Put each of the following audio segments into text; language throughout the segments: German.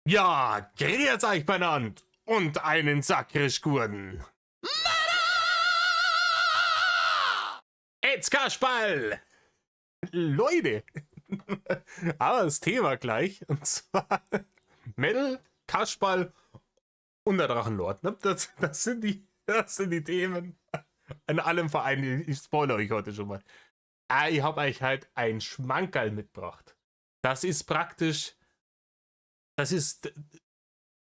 Ja, grüß euch benannt und einen Sakrischgurden. Jetzt Kasperl! Leute, aber das Thema gleich, und zwar Metal, Kasperl und der Drachenlord. Ne? Das sind die Themen an allem Verein. Ich spoilere euch heute schon mal. Ich habe euch halt ein Schmankerl mitgebracht. Das ist praktisch, das ist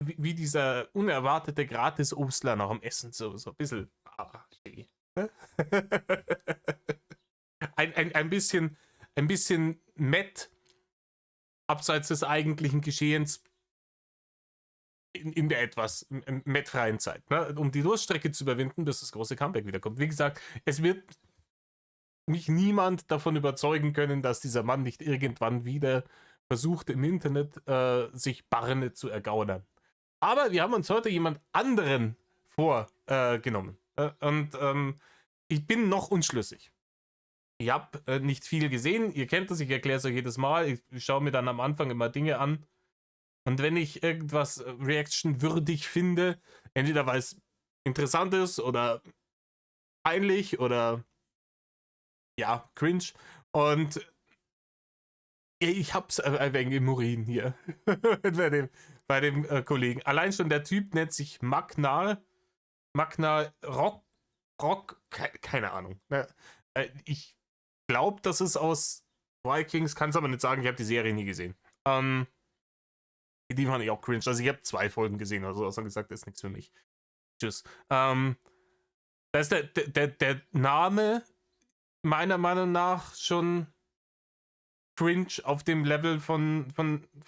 wie dieser unerwartete Gratis-Obstler nach dem Essen. So ein bisschen. Ein bisschen Met abseits des eigentlichen Geschehens in der etwas Met-freien Zeit. Ne? Um die Durststrecke zu überwinden, bis das große Comeback wiederkommt. Wie gesagt, es wird mich niemand davon überzeugen können, dass dieser Mann nicht irgendwann wieder versucht, im Internet sich Barne zu ergaunern. Aber wir haben uns heute jemand anderen vorgenommen. Ich bin noch unschlüssig. Ich habe nicht viel gesehen. Ihr kennt das, ich erkläre es euch jedes Mal. Ich schaue mir dann am Anfang immer Dinge an. Und wenn ich irgendwas reactionwürdig finde, entweder weil es interessant ist oder peinlich oder ja, cringe. Und ich hab's ein wenig im Urin hier. bei dem Kollegen. Allein schon der Typ nennt sich Magnar Rock, keine Ahnung. Ich glaube, das ist aus Vikings, kann es aber nicht sagen, ich habe die Serie nie gesehen. Die fand ich auch cringe. Also ich habe 2 Folgen gesehen oder so, also gesagt, das ist nichts für mich. Tschüss. Da ist der Name meiner Meinung nach schon cringe auf dem Level von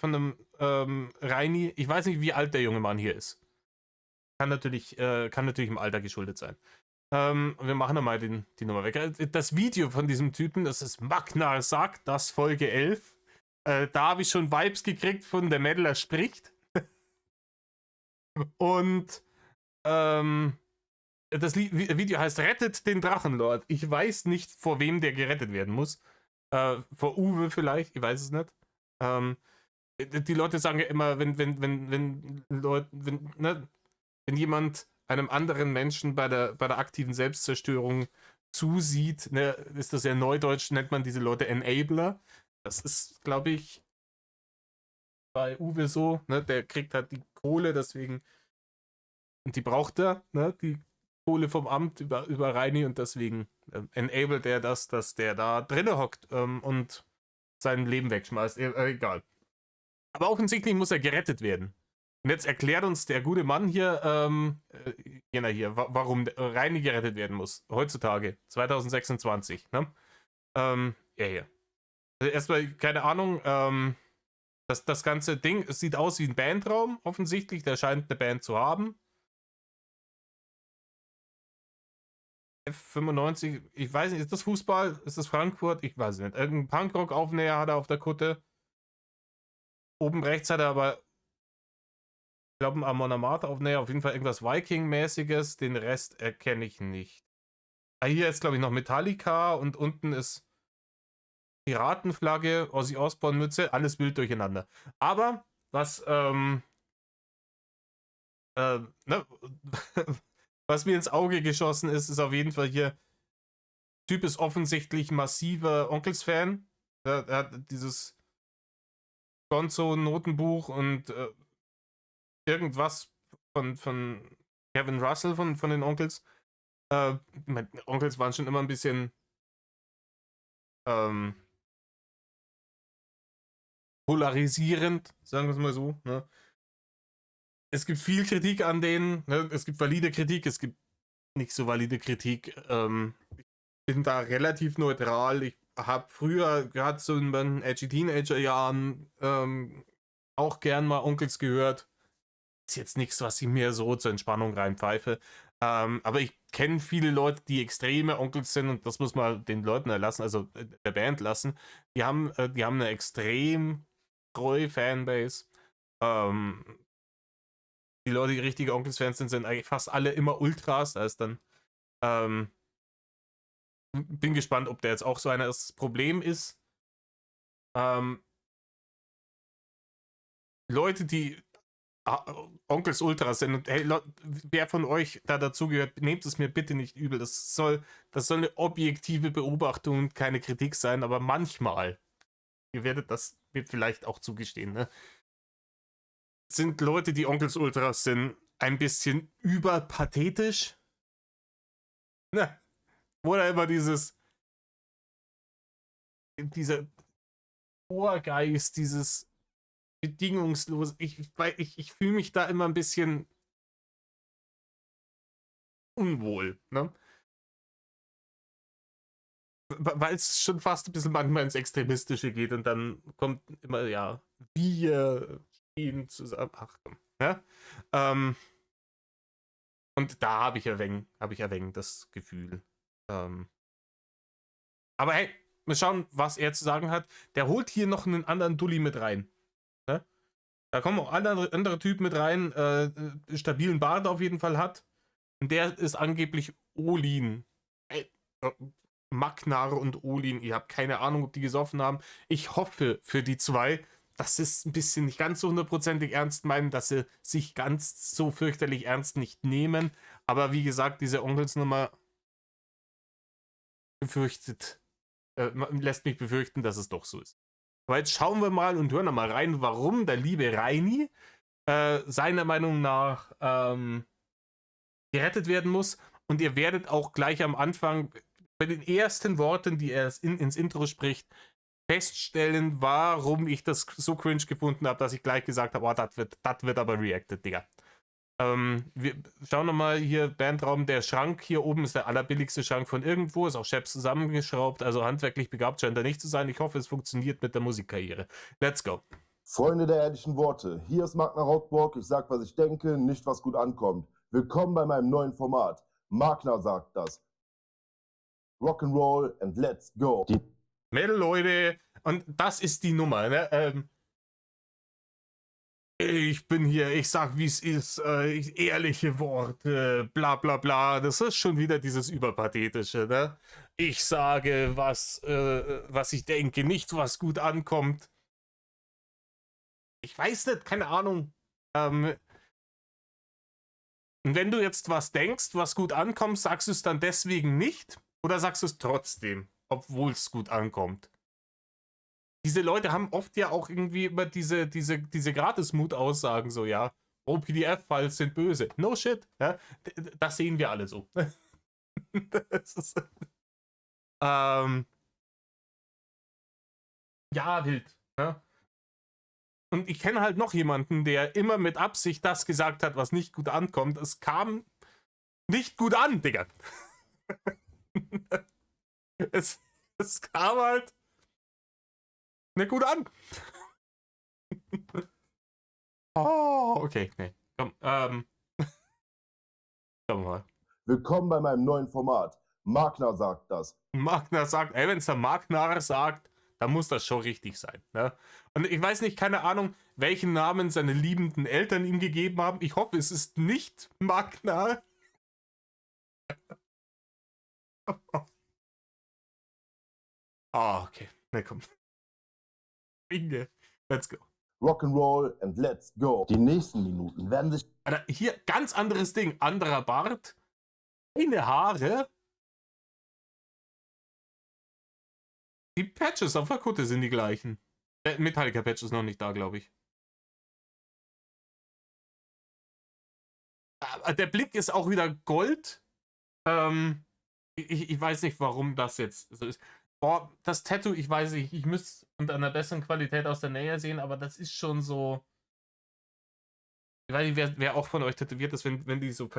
einem Reini. Ich weiß nicht, wie alt der junge Mann hier ist. Kann natürlich im Alter geschuldet sein. Wir machen da mal die Nummer weg. Das Video von diesem Typen, das ist Magnar sagt, das Folge 11. Da habe ich schon Vibes gekriegt von der Meddler spricht. Und das Video heißt Rettet den Drachenlord. Ich weiß nicht, vor wem der gerettet werden muss. Vor Uwe vielleicht, ich weiß es nicht. Die Leute sagen ja immer, wenn jemand einem anderen Menschen bei der aktiven Selbstzerstörung zusieht, ne, ist das ja neudeutsch, nennt man diese Leute Enabler. Das ist, glaube ich, bei Uwe so, ne, der kriegt halt die Kohle, deswegen, und die braucht er, ne, die Kohle vom Amt über Reini und deswegen enabled er das, dass der da drinnen hockt und sein Leben wegschmeißt. Egal. Aber offensichtlich muss er gerettet werden. Und jetzt erklärt uns der gute Mann hier, warum Reini gerettet werden muss. Heutzutage, 2026. Ne? Hier. Also erstmal, keine Ahnung, das ganze Ding, es sieht aus wie ein Bandraum, offensichtlich. Der scheint eine Band zu haben. F95, ich weiß nicht, ist das Fußball? Ist das Frankfurt? Ich weiß nicht. Irgendein Punkrock-Aufnäher hat er auf der Kutte. Oben rechts hat er aber, ich glaube, ein Amon Amarth-Aufnäher, auf jeden Fall irgendwas Viking-mäßiges. Den Rest erkenne ich nicht. Hier ist, glaube ich, noch Metallica und unten ist Piratenflagge, Ozzy Osbourne-Mütze, alles wild durcheinander. Aber was, ne, was mir ins Auge geschossen ist, ist auf jeden Fall hier, Typ ist offensichtlich massiver Onkels-Fan. Er hat dieses Gonzo-Notenbuch und irgendwas von Kevin Russell von den Onkels. Meine Onkels waren schon immer ein bisschen polarisierend, sagen wir es mal so. Ne? Es gibt viel Kritik an denen. Ne? Es gibt valide Kritik, es gibt nicht so valide Kritik. Ich bin da relativ neutral. Ich habe früher, gerade so in meinen edgy Teenager-Jahren, auch gern mal Onkels gehört. Ist jetzt nichts, was ich mir so zur Entspannung reinpfeife. Aber ich kenne viele Leute, die extreme Onkels sind und das muss man den Leuten erlassen, also der Band lassen. Die haben eine extrem treue Fanbase. Die Leute, die richtige Onkels-Fans sind eigentlich fast alle immer Ultras. Da ist dann bin gespannt, ob der jetzt auch so einer ist. Das Problem ist, Leute, die Onkels Ultras sind. Und hey, wer von euch da dazugehört, nehmt es mir bitte nicht übel. Das soll eine objektive Beobachtung und keine Kritik sein, aber manchmal, ihr werdet das mir vielleicht auch zugestehen, ne? Sind Leute, die Onkels Ultras sind, ein bisschen überpathetisch? Ne? Oder immer dieser Vorgeist, dieses bedingungslos. Ich fühle mich da immer ein bisschen unwohl, ne? Weil es schon fast ein bisschen manchmal ins Extremistische geht und dann kommt immer, ja, wir stehen zusammen. Ach komm, ne? Und da habe ich ein wenig das Gefühl. Aber hey, wir schauen, was er zu sagen hat. Der holt hier noch einen anderen Dulli mit rein. Ne? Da kommen auch andere Typen mit rein, stabilen Bart auf jeden Fall hat. Und der ist angeblich Olin. Ey, Magnar und Olin, ihr habt keine Ahnung, ob die gesoffen haben. Ich hoffe für die zwei, dass sie es ein bisschen nicht ganz so hundertprozentig ernst meinen, dass sie sich ganz so fürchterlich ernst nicht nehmen. Aber wie gesagt, diese Onkelsnummer lässt mich befürchten, dass es doch so ist. Aber jetzt schauen wir mal und hören mal rein, warum der liebe Reini seiner Meinung nach gerettet werden muss. Und ihr werdet auch gleich am Anfang bei den ersten Worten, die er ins Intro spricht, feststellen, warum ich das so cringe gefunden habe, dass ich gleich gesagt habe, oh, das wird aber reacted, Digga. Wir schauen nochmal hier, Bandraum, der Schrank hier oben ist der allerbilligste Schrank von irgendwo, ist auch Chefs zusammengeschraubt, also handwerklich begabt scheint er nicht zu sein. Ich hoffe, es funktioniert mit der Musikkarriere. Let's go. Freunde der ehrlichen Worte, hier ist Magnar Rockborg, ich sag, was ich denke, nicht was gut ankommt. Willkommen bei meinem neuen Format. Magnar sagt das. Rock'n'Roll and let's go. Metal, Leute, und das ist die Nummer, ne? Ich bin hier, ich sag, wie es ist, ehrliche Worte, bla bla bla. Das ist schon wieder dieses Überpathetische, ne? Ich sage, was ich denke, nicht was gut ankommt. Ich weiß nicht, keine Ahnung. Und wenn du jetzt was denkst, was gut ankommt, sagst du es dann deswegen nicht? Oder sagst du es trotzdem, obwohl es gut ankommt? Diese Leute haben oft ja auch irgendwie immer diese Gratis-Mut-Aussagen, so, ja, oh, PDF-Files sind böse. No shit, ja, das sehen wir alle so. Das ist, ja, wild. Ja. Und ich kenne halt noch jemanden, der immer mit Absicht das gesagt hat, was nicht gut ankommt. Es kam nicht gut an, Digga. es kam halt nicht gut an. Oh, okay, nee. Komm, schauen wir mal. Willkommen bei meinem neuen Format. Magnar sagt das. Magnar sagt, ey, wenn es der Magnar sagt, dann muss das schon richtig sein. Ne? Und ich weiß nicht, keine Ahnung, welchen Namen seine liebenden Eltern ihm gegeben haben. Ich hoffe, es ist nicht Magnar. Ah, okay. Na komm. Binge. Let's go. Rock'n'Roll and let's go. Die nächsten Minuten werden sich... Alter, hier, ganz anderes Ding. Anderer Bart. Keine Haare. Die Patches auf der Kutte sind die gleichen. Metallica-Patch ist noch nicht da, glaube ich. Der Blick ist auch wieder Gold. Ich weiß nicht, warum das jetzt so ist. Boah, das Tattoo, ich weiß nicht, ich müsste es unter einer besseren Qualität aus der Nähe sehen, aber das ist schon so. Ich weiß nicht, wer auch von euch tätowiert ist, wenn die so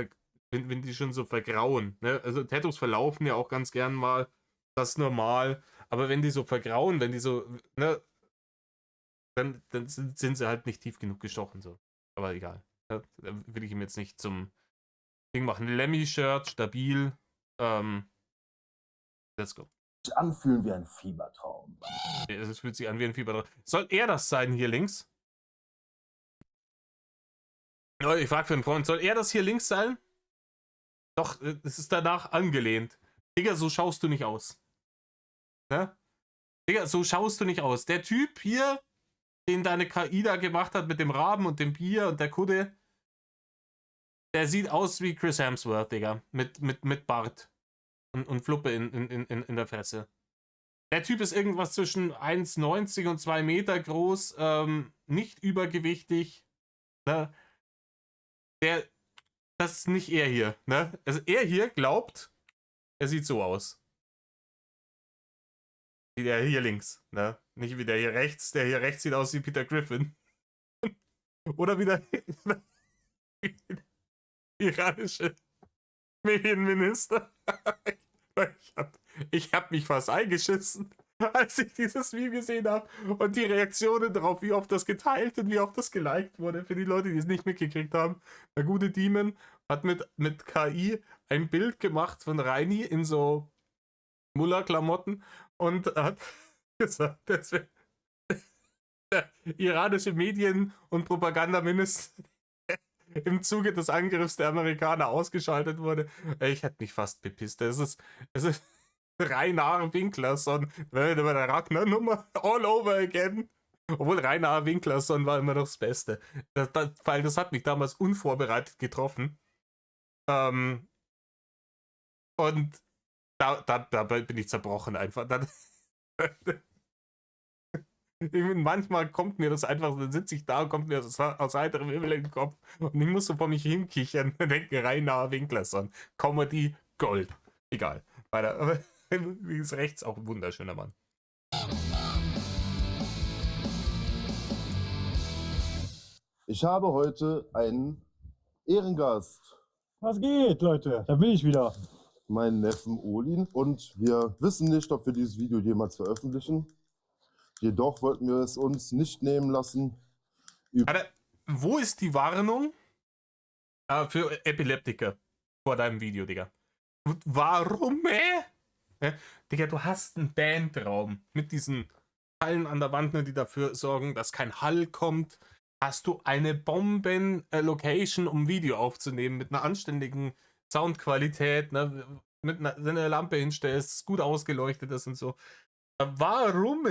wenn die schon so vergrauen. Ne? Also Tattoos verlaufen ja auch ganz gern mal. Das ist normal. Aber wenn die so vergrauen, wenn die so, ne, dann sind sie halt nicht tief genug gestochen. So. Aber egal. Ne? Da will ich ihm jetzt nicht zum Ding machen. Lemmy-Shirt, stabil. Let's go. anfühlen wie ein Fiebertraum. Es fühlt sich an wie ein Fiebertraum. Soll er das sein hier links? Oh, ich frage für einen Freund, soll er das hier links sein? Doch, es ist danach angelehnt. Digga, so schaust du nicht aus. Ne? Digga, so schaust du nicht aus. Der Typ hier den deine KI da gemacht hat mit dem Raben und dem Bier und der Kudde, der sieht aus wie Chris Hemsworth, Digga. Mit Bart und Fluppe in der Fresse. Der Typ ist irgendwas zwischen 1,90 und 2 Meter groß, nicht übergewichtig. Ne? Das ist nicht er hier. Ne? Also er hier glaubt, er sieht so aus. Wie der hier links. Ne? Nicht wie der hier rechts. Der hier rechts sieht aus wie Peter Griffin. Oder wie der iranische Medienminister. Ich hab mich fast eingeschissen, als ich dieses Video gesehen habe. Und die Reaktionen darauf, wie oft das geteilt und wie oft das geliked wurde. Für die Leute, die es nicht mitgekriegt haben. Der gute Demon hat mit KI ein Bild gemacht von Reini in so Mullah-Klamotten und hat gesagt, dass wir der iranische Medien- und Propagandaminister im Zuge des Angriffs der Amerikaner ausgeschaltet wurde. Ich hätte mich fast bepisst. Es ist Reinhard Winklerson, der Ragnar-Nummer all over again. Obwohl Reinhard Winklerson war immer noch das Beste. Weil das hat mich damals unvorbereitet getroffen. Und dabei bin ich zerbrochen einfach. Manchmal kommt mir das einfach, dann sitze ich da und kommt mir das aus heiterem Himmel in den Kopf und ich muss so vor mich hinkichern und denke, Reinhard Winklerson, Comedy, Gold. Egal. Weiter. Aber wie ist rechts auch ein wunderschöner Mann. Ich habe heute einen Ehrengast, Was geht, Leute? Da bin ich wieder. meinen Neffen Olin. Und wir wissen nicht, ob wir dieses Video jemals veröffentlichen. Jedoch wollten wir es uns nicht nehmen lassen. Alter, wo ist die Warnung für Epileptiker vor deinem Video, Digga? Warum, Digga, du hast einen Bandraum mit diesen Fallen an der Wand, ne, die dafür sorgen, dass kein Hall kommt. Hast du eine Bomben-Location, um Video aufzunehmen mit einer anständigen Soundqualität, ne, mit einer Lampe hinstellst, gut ausgeleuchtet ist und so. Warum,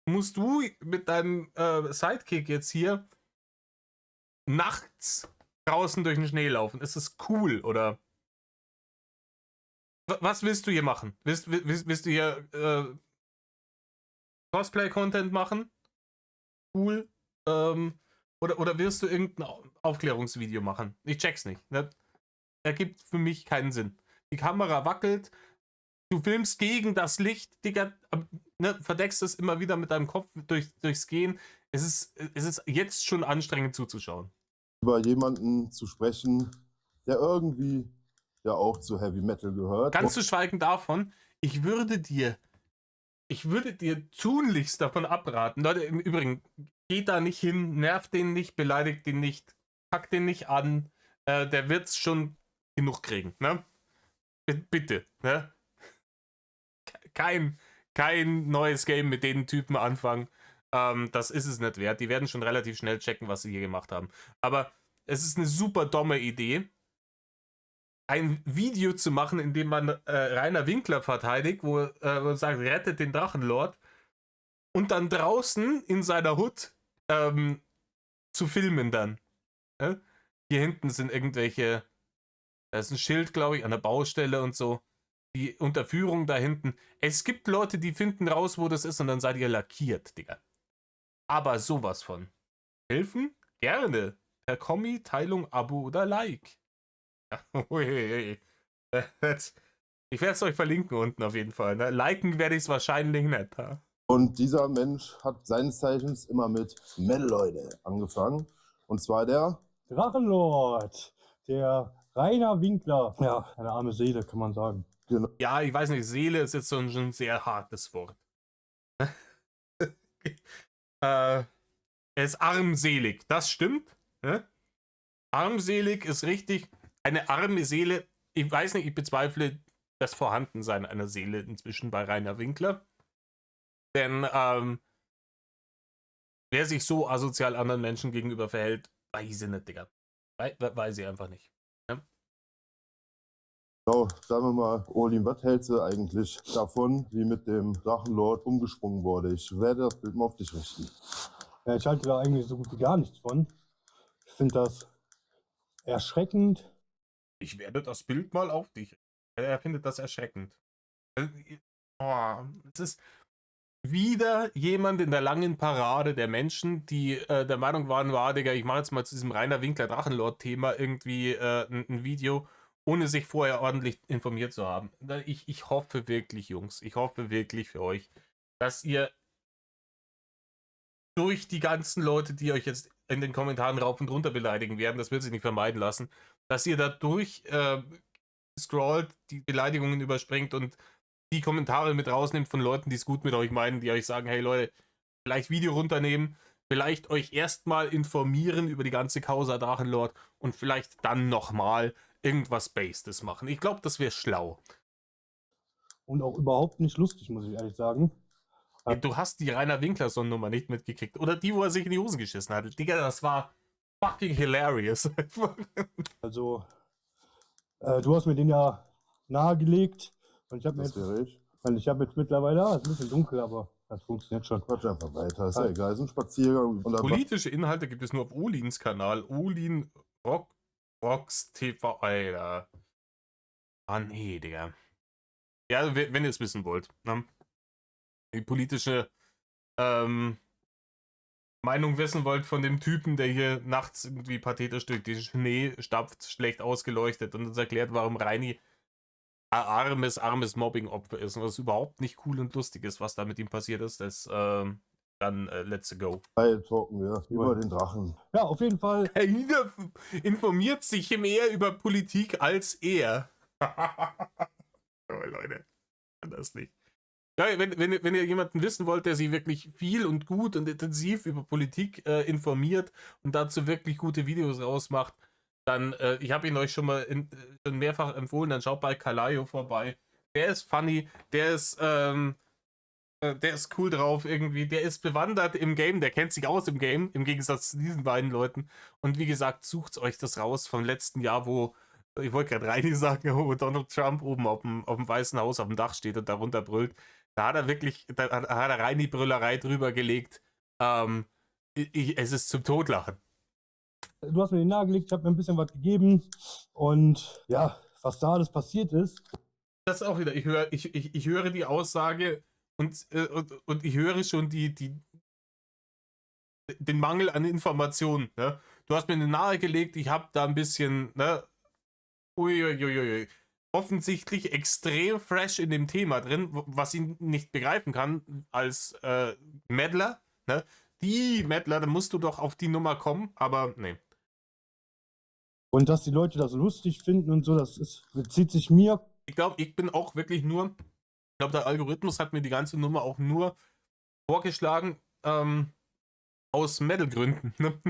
musst du mit deinem Sidekick jetzt hier nachts draußen durch den Schnee laufen? Ist das cool, oder? Was willst du hier machen? Willst du hier Cosplay-Content machen? Cool. Oder willst du irgendein Aufklärungsvideo machen? Ich check's nicht. Ne? Ergibt für mich keinen Sinn. Die Kamera wackelt, du filmst gegen das Licht, Digga, ne, verdeckst es immer wieder mit deinem Kopf durchs Gehen. Es ist jetzt schon anstrengend zuzuschauen. Über jemanden zu sprechen, der irgendwie ja auch zu Heavy Metal gehört. Ganz zu schweigen davon, ich würde dir tunlichst davon abraten. Leute, im Übrigen, geht da nicht hin, nervt den nicht, beleidigt den nicht, packt den nicht an. Der wird's schon genug kriegen, ne? Bitte, ne? Kein neues Game mit den Typen anfangen. Das ist es nicht wert. Die werden schon relativ schnell checken, was sie hier gemacht haben. Aber es ist eine super dumme Idee, ein Video zu machen, in dem man Rainer Winkler verteidigt, wo man sagt, rettet den Drachenlord, und dann draußen in seiner Hut zu filmen dann. Hier hinten sind irgendwelche, da ist ein Schild, glaube ich, an der Baustelle und so. Die Unterführung da hinten. Es gibt Leute, die finden raus, wo das ist, und dann seid ihr lackiert, Digga. Aber sowas von. Helfen? Gerne. Per Kommi, Teilung, Abo oder Like. Ich werde es euch verlinken unten auf jeden Fall. Ne? Liken werde ich es wahrscheinlich nicht. Ha? Und dieser Mensch hat seines Zeichens immer mit Metal-Leute angefangen. Und zwar der Drachenlord, der Rainer Winkler. Ja, eine arme Seele, kann man sagen. Genau. Ja, ich weiß nicht, Seele ist jetzt so ein sehr hartes Wort. Er ist armselig, das stimmt. Ne? Armselig ist richtig. Eine arme Seele, ich weiß nicht, ich bezweifle das Vorhandensein einer Seele inzwischen bei Rainer Winkler. Denn wer sich so asozial anderen Menschen gegenüber verhält, weiß ich nicht, Digga. Weiß ich einfach nicht. Ja? Genau, sagen wir mal, Olin, was hältst du eigentlich davon, wie mit dem Drachenlord umgesprungen wurde? Ich werde das Bild mal auf dich richten. Ja, ich halte da eigentlich so gut wie gar nichts von. Ich finde das erschreckend. Ich werde das Bild mal auf dich. Er findet das erschreckend. Oh, es ist wieder jemand in der langen Parade der Menschen, die der Meinung waren, Digga, ich mache jetzt mal zu diesem Rainer Winkler Drachenlord-Thema irgendwie ein Video, ohne sich vorher ordentlich informiert zu haben. Ich hoffe wirklich, Jungs, ich hoffe wirklich für euch, dass ihr durch die ganzen Leute, die euch jetzt in den Kommentaren rauf und runter beleidigen werden, das wird sich nicht vermeiden lassen, dass ihr da durch scrollt, die Beleidigungen überspringt und die Kommentare mit rausnimmt von Leuten, die es gut mit euch meinen, die euch sagen, hey Leute, vielleicht Video runternehmen, vielleicht euch erstmal informieren über die ganze Causa Drachenlord und vielleicht dann nochmal irgendwas Bastes machen. Ich glaube, das wäre schlau. Und auch überhaupt nicht lustig, muss ich ehrlich sagen. Du hast die Rainer Winklerson-Nummer nicht mitgekriegt. Oder die, wo er sich in die Hosen geschissen hat. Digga, das war fucking hilarious. Also, du hast mir den ja nahegelegt. Und ich habe mir Das jetzt, wäre ich. und ich habe jetzt mittlerweile, ist ein bisschen dunkel, aber das funktioniert schon. Quatsch einfach weiter. Ist ja egal. Ist ein Spaziergang. Und dann Politische Inhalte gibt es nur auf Olins Kanal. Olin Rocks TV, Alter. Ah, nee, Digga. Ja, wenn ihr es wissen wollt. Ne? Die politische Meinung wissen wollt von dem Typen, der hier nachts irgendwie pathetisch durch den Schnee stapft, schlecht ausgeleuchtet und uns erklärt, warum Reini ein armes Mobbing-Opfer ist und was überhaupt nicht cool und lustig ist, was da mit ihm passiert ist, das dann let's go. talken wir über den Drachen. Ja, auf jeden Fall. Er informiert sich mehr über Politik als er. Oh, Leute, kann das nicht. Ja, wenn ihr jemanden wissen wollt, der sich wirklich viel und gut und intensiv über Politik informiert und dazu wirklich gute Videos rausmacht, dann, ich habe ihn euch schon mal schon mehrfach empfohlen, dann schaut bei Kalayo vorbei. Der ist funny, der ist cool drauf irgendwie, der ist bewandert im Game, der kennt sich aus im Game, im Gegensatz zu diesen beiden Leuten. Und wie gesagt, sucht euch das raus vom letzten Jahr, wo, ich wollte gerade Reini sagen, wo Donald Trump oben auf dem Weißen Haus auf dem Dach steht und darunter brüllt. Da hat er wirklich, da hat er Reini-Brüllerei drüber gelegt. Es ist zum Totlachen. Du hast mir den nahegelegt, ich habe mir ein bisschen was gegeben. Und ja, was da alles passiert ist. Das ist auch wieder, ich höre die Aussage und ich höre schon den Mangel an Informationen. Ne? Du hast mir nahegelegt, ich habe da ein bisschen, ne? Uiuiuiui. Offensichtlich extrem fresh in dem Thema drin, was ihn nicht begreifen kann als Meddler. Ne? Die Meddler, da musst du doch auf die Nummer kommen, aber nee. Und dass die Leute das lustig finden und so, bezieht sich mir. Ich glaube, ich bin auch wirklich nur, ich glaube, der Algorithmus hat mir die ganze Nummer auch nur vorgeschlagen, aus Metal-Gründen. Ne?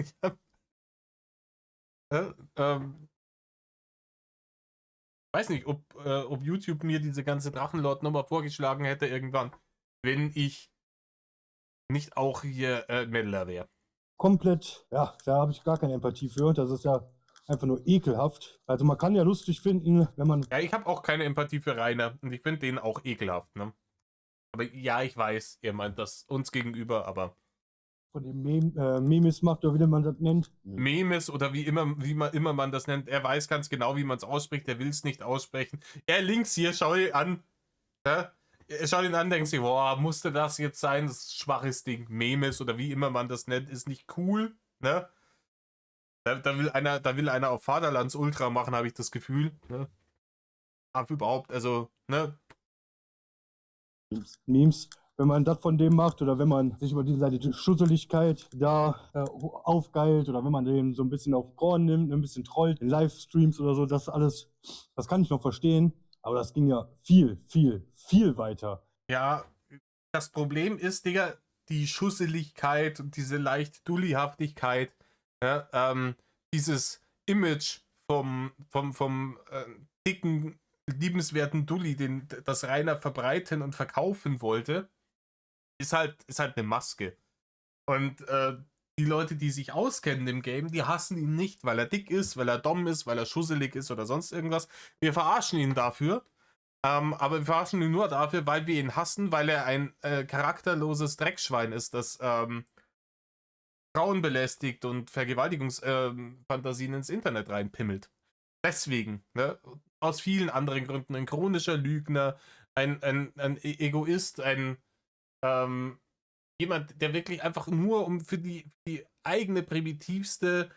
Weiß nicht, ob YouTube mir diese ganze Drachenlord-Nummer vorgeschlagen hätte irgendwann, wenn ich nicht auch hier Meddler wäre. Komplett, ja, da habe ich gar keine Empathie für. Das ist ja einfach nur ekelhaft. Also man kann ja lustig finden, wenn man... Ja, ich habe auch keine Empathie für Rainer und ich finde den auch ekelhaft, ne? Aber ja, ich weiß, ihr meint das uns gegenüber, aber... Von dem Memes macht, oder wie man das nennt. Memes oder wie immer man das nennt. Er weiß ganz genau, wie man es ausspricht. Er will es nicht aussprechen. Er links hier, schau ihn an. Ja? Er schaut ihn an, denkt sich, boah, musste das jetzt sein? Das ist ein schwaches Ding. Memes oder wie immer man das nennt, ist nicht cool. Ne? Da will einer auf Vaterlands Ultra machen, habe ich das Gefühl. Ne? Aber überhaupt, also, ne? Memes, wenn man das von dem macht oder wenn man sich über diese Schusseligkeit da aufgeilt oder wenn man den so ein bisschen auf Korn nimmt, ein bisschen trollt in Livestreams oder so, das alles, das kann ich noch verstehen, aber das ging ja viel, viel, viel weiter. Ja, das Problem ist, Digga, die Schusseligkeit und diese leicht Dullihaftigkeit, ja, dieses Image vom dicken, liebenswerten Dulli, das Rainer verbreiten und verkaufen wollte, ist halt eine Maske. Und die Leute, die sich auskennen im Game, die hassen ihn nicht, weil er dick ist, weil er dumm ist, weil er schusselig ist oder sonst irgendwas. Wir verarschen ihn dafür. Aber wir verarschen ihn nur dafür, weil wir ihn hassen, weil er ein charakterloses Dreckschwein ist, das Frauen belästigt und Vergewaltigungsfantasien ins Internet reinpimmelt. Deswegen, ne? Aus vielen anderen Gründen, ein chronischer Lügner, ein Egoist, ähm, jemand, der wirklich einfach nur für die eigene primitivste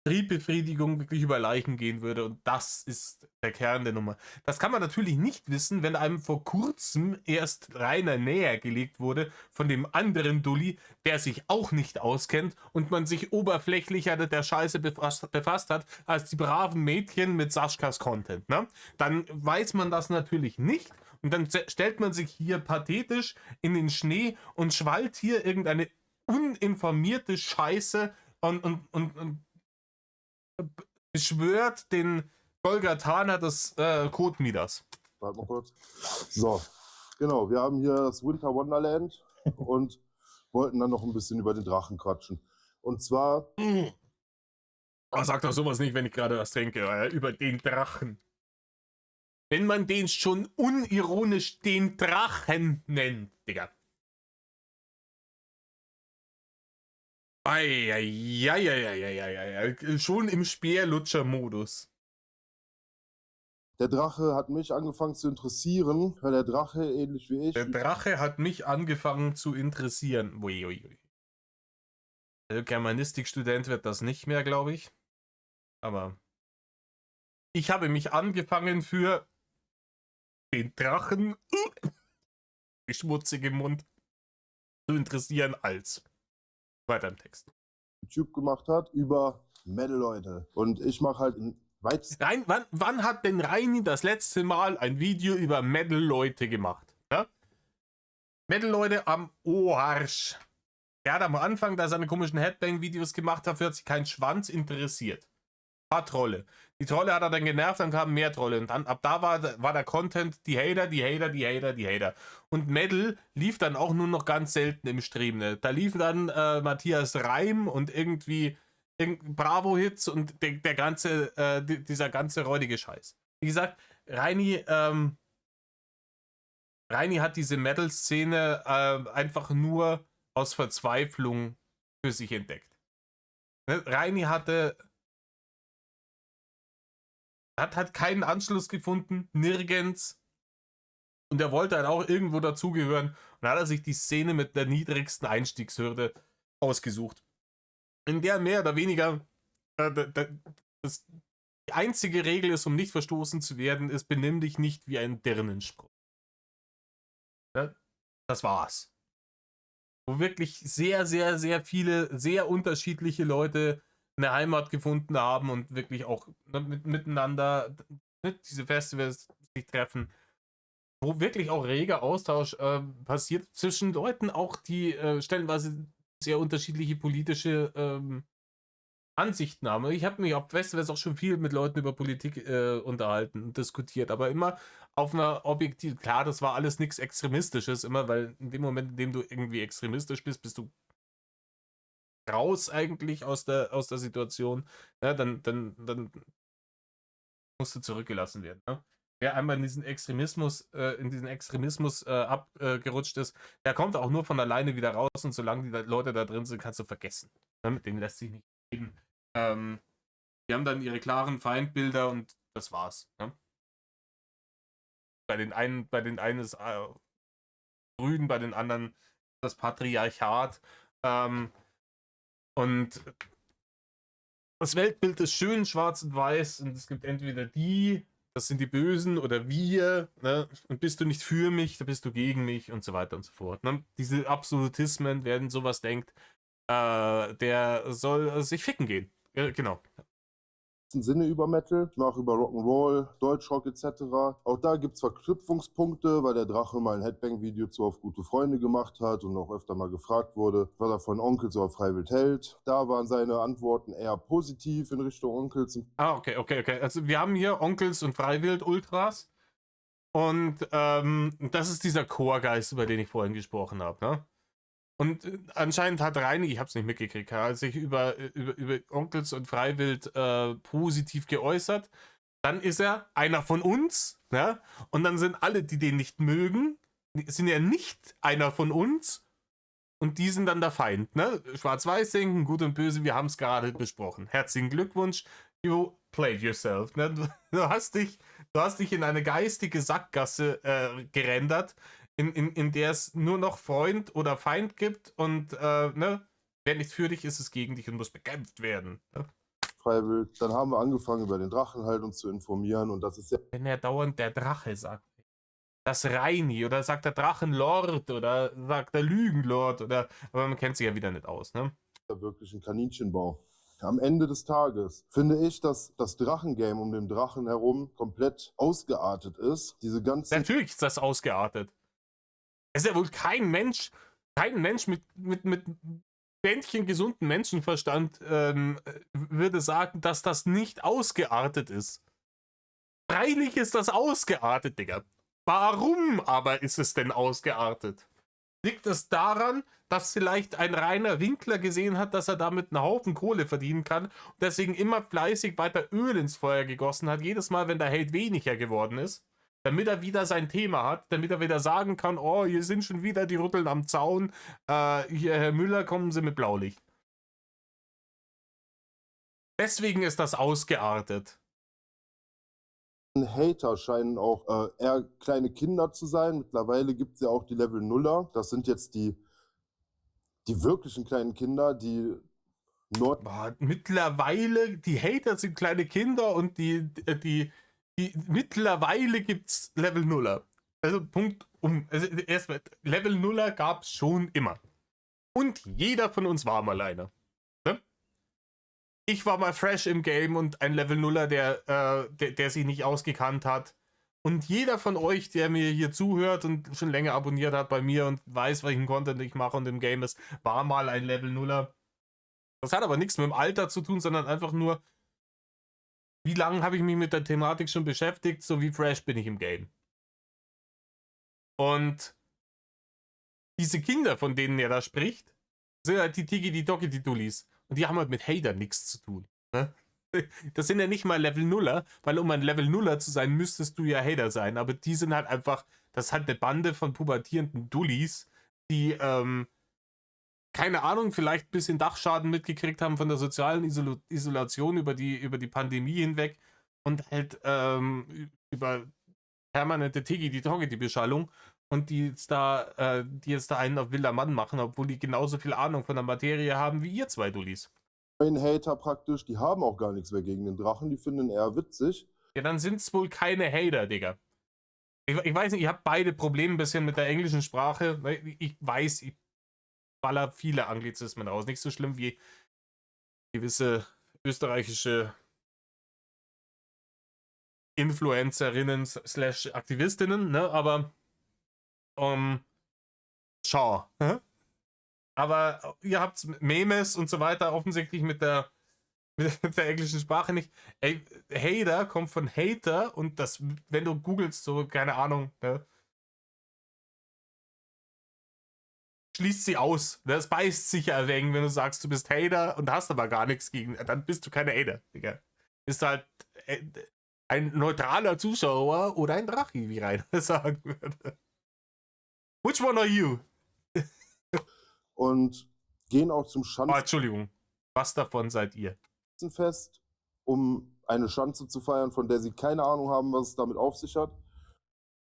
Triebbefriedigung wirklich über Leichen gehen würde. Und das ist der Kern der Nummer. Das kann man natürlich nicht wissen, wenn einem vor kurzem erst Rainer näher gelegt wurde von dem anderen Dulli, der sich auch nicht auskennt und man sich oberflächlicher mit der Scheiße befasst hat, als die braven Mädchen mit Saschkas Content. Ne? Dann weiß man das natürlich nicht. Und dann stellt man sich hier pathetisch in den Schnee und schwallt hier irgendeine uninformierte Scheiße und beschwört den Golgathaner des Kotmidas. Warte mal kurz. So, genau, wir haben hier das Winter Wonderland und wollten dann noch ein bisschen über den Drachen quatschen. Und zwar... Sag doch sowas nicht, wenn ich gerade was trinke, über den Drachen. Wenn man den schon unironisch den Drachen nennt, Digga. Schon im Speerlutscher-Modus. Der Drache hat mich angefangen zu interessieren, weil der Drache, ähnlich wie ich... Der Drache hat mich angefangen zu interessieren. Uiuiui. Der Germanistikstudent wird das nicht mehr, glaube ich. Aber ich habe mich angefangen für den Drachen, die schmutzige Mund, zu interessieren als... Weiter im Text. YouTube gemacht hat über Metal-Leute. Und ich mache halt ein weites... Wann hat denn Reini das letzte Mal ein Video über Metal-Leute gemacht? Ja? Metal-Leute am Arsch. Er hat am Anfang da seine komischen Headbang-Videos gemacht, dafür hat sich kein Schwanz interessiert. Paar Trolle. Die Trolle hat er dann genervt, dann kamen mehr Trolle. Und dann, ab da war der Content die Hater. Und Metal lief dann auch nur noch ganz selten im Stream. Ne? Da lief dann Matthias Reim und irgendwie Bravo-Hits und dieser ganze räudige Scheiß. Wie gesagt, Reini hat diese Metal-Szene einfach nur aus Verzweiflung für sich entdeckt. Ne? Reini hat keinen Anschluss gefunden, nirgends. Und er wollte halt auch irgendwo dazugehören. Und dann hat er sich die Szene mit der niedrigsten Einstiegshürde ausgesucht. In der mehr oder weniger die einzige Regel ist, um nicht verstoßen zu werden, ist, benimm dich nicht wie ein Dirnenspruch. Ja, das war's. Wo wirklich sehr, sehr, sehr viele, sehr unterschiedliche Leute eine Heimat gefunden haben und wirklich auch miteinander diese Festivals sich treffen, wo wirklich auch reger Austausch passiert zwischen Leuten, auch die stellenweise sehr unterschiedliche politische Ansichten haben. Ich habe mich auf Festivals auch schon viel mit Leuten über Politik unterhalten und diskutiert, aber immer auf einer objektiven, klar, das war alles nichts Extremistisches, immer, weil in dem Moment, in dem du irgendwie extremistisch bist, bist du raus eigentlich aus der Situation, ja, dann musst du zurückgelassen werden. Ne? Wer einmal in diesen Extremismus abgerutscht ist, der kommt auch nur von alleine wieder raus und solange die Leute da drin sind, kannst du vergessen. Ne? Mit denen lässt sich nicht reden. Die haben dann ihre klaren Feindbilder und das war's. Ne? Bei den einen ist Grün, bei den anderen das Patriarchat. Und das Weltbild ist schön schwarz und weiß und es gibt entweder die, das sind die Bösen, oder wir, ne? Und bist du nicht für mich, dann bist du gegen mich und so weiter und so fort. Ne? Diese Absolutismen, wer denn sowas denkt, der soll sich ficken gehen. Genau. Sinne über Metal, ich mache über Rock'n'Roll, Deutschrock etc. Auch da gibt es Verknüpfungspunkte, weil der Drache mal ein Headbang-Video zu Auf gute Freunde gemacht hat und auch öfter mal gefragt wurde, was er von Onkels oder Freiwild hält. Da waren seine Antworten eher positiv in Richtung Onkels. Okay. Also wir haben hier Onkels und Freiwild-Ultras und das ist dieser Chorgeist, über den ich vorhin gesprochen habe, ne? Und anscheinend hat Reini, ich habe es nicht mitgekriegt, hat sich über Onkels und Freiwild positiv geäußert. Dann ist er einer von uns, ne? Und dann sind alle, die den nicht mögen, sind ja nicht einer von uns. und die sind dann der Feind, ne? Schwarz-Weiß-Denken, Gut und Böse, wir haben es gerade besprochen. Herzlichen Glückwunsch, you played yourself. Ne? Du hast dich in eine geistige Sackgasse gerendert, in der es nur noch Freund oder Feind gibt und ne? Wer nicht für dich ist, ist gegen dich und muss bekämpft werden. Ne? Freiwild. Dann haben wir angefangen, über den Drachen halt uns zu informieren und das ist ja Wenn er dauernd der Drache sagt. Das Reini oder sagt der Drachenlord oder sagt der Lügenlord oder, aber man kennt sich ja wieder nicht aus, ne? wirklich ein Kaninchenbau. Am Ende des Tages finde ich, dass das Drachengame um den Drachen herum komplett ausgeartet ist. Diese ganzen Natürlich ist das ausgeartet. Es ist ja wohl kein Mensch mit Bändchen gesunden Menschenverstand würde sagen, dass das nicht ausgeartet ist. Freilich ist das ausgeartet, Digga. Warum aber ist es denn ausgeartet? Liegt es daran, dass vielleicht ein reiner Winkler gesehen hat, dass er damit einen Haufen Kohle verdienen kann und deswegen immer fleißig weiter Öl ins Feuer gegossen hat, jedes Mal, wenn der Held weniger geworden ist, damit er wieder sein Thema hat, damit er wieder sagen kann, oh, hier sind schon wieder die Rütteln am Zaun, hier, Herr Müller, kommen Sie mit Blaulicht. Deswegen ist das ausgeartet. Hater scheinen auch eher kleine Kinder zu sein. Mittlerweile gibt es ja auch die Level Nuller. Das sind jetzt die wirklichen kleinen Kinder, die Mittlerweile, die Hater sind kleine Kinder und mittlerweile gibt's Level Nuller. Also Punkt also erst Level Nuller gab's schon immer. Und jeder von uns war mal einer. Ne? Ich war mal fresh im Game und ein Level Nuller, der sich nicht ausgekannt hat. Und jeder von euch, der mir hier zuhört und schon länger abonniert hat bei mir und weiß, welchen Content ich mache und im Game ist, war mal ein Level Nuller. Das hat aber nichts mit dem Alter zu tun, sondern einfach nur, wie lange habe ich mich mit der Thematik schon beschäftigt, so wie fresh bin ich im Game. Und diese Kinder, von denen er da spricht, sind halt die Tigi, die Doki, die Dullis. Und die haben halt mit Hater nichts zu tun. Ne? Das sind ja nicht mal Level Nuller, weil um ein Level Nuller zu sein, müsstest du ja Hater sein. Aber die sind halt einfach, das ist halt eine Bande von pubertierenden Dullis, die, keine Ahnung, vielleicht ein bisschen Dachschaden mitgekriegt haben von der sozialen Isolation über die Pandemie hinweg und halt über permanente Tigi-Togi-Beschallung und die jetzt da einen auf wilder Mann machen, obwohl die genauso viel Ahnung von der Materie haben wie ihr zwei Dullis. neuen Hater praktisch, die haben auch gar nichts mehr gegen den Drachen, die finden ihn eher witzig. Ja, dann sind es wohl keine Hater, Digga. Ich weiß nicht, ihr habt beide Probleme ein bisschen mit der englischen Sprache. Ich weiß, ich baller viele Anglizismen raus. Nicht so schlimm wie gewisse österreichische Influencerinnen / Aktivistinnen, ne? Aber schau. Aber ihr habt Memes und so weiter offensichtlich mit der englischen Sprache nicht. Ey, Hater kommt von Hater und das, wenn du googelst, so, keine Ahnung, ne? Schließt sie aus. Das beißt sich ja wenig, wenn du sagst, du bist Hater und hast aber gar nichts gegen, dann bist du keine Hater, Digga. Ist halt ein neutraler Zuschauer oder ein Drachi, wie Rainer sagen würde. Which one are you? Und gehen auch zum Entschuldigung. Was davon seid ihr? Schanzenfest, um eine Schanze zu feiern, von der sie keine Ahnung haben, was es damit auf sich hat.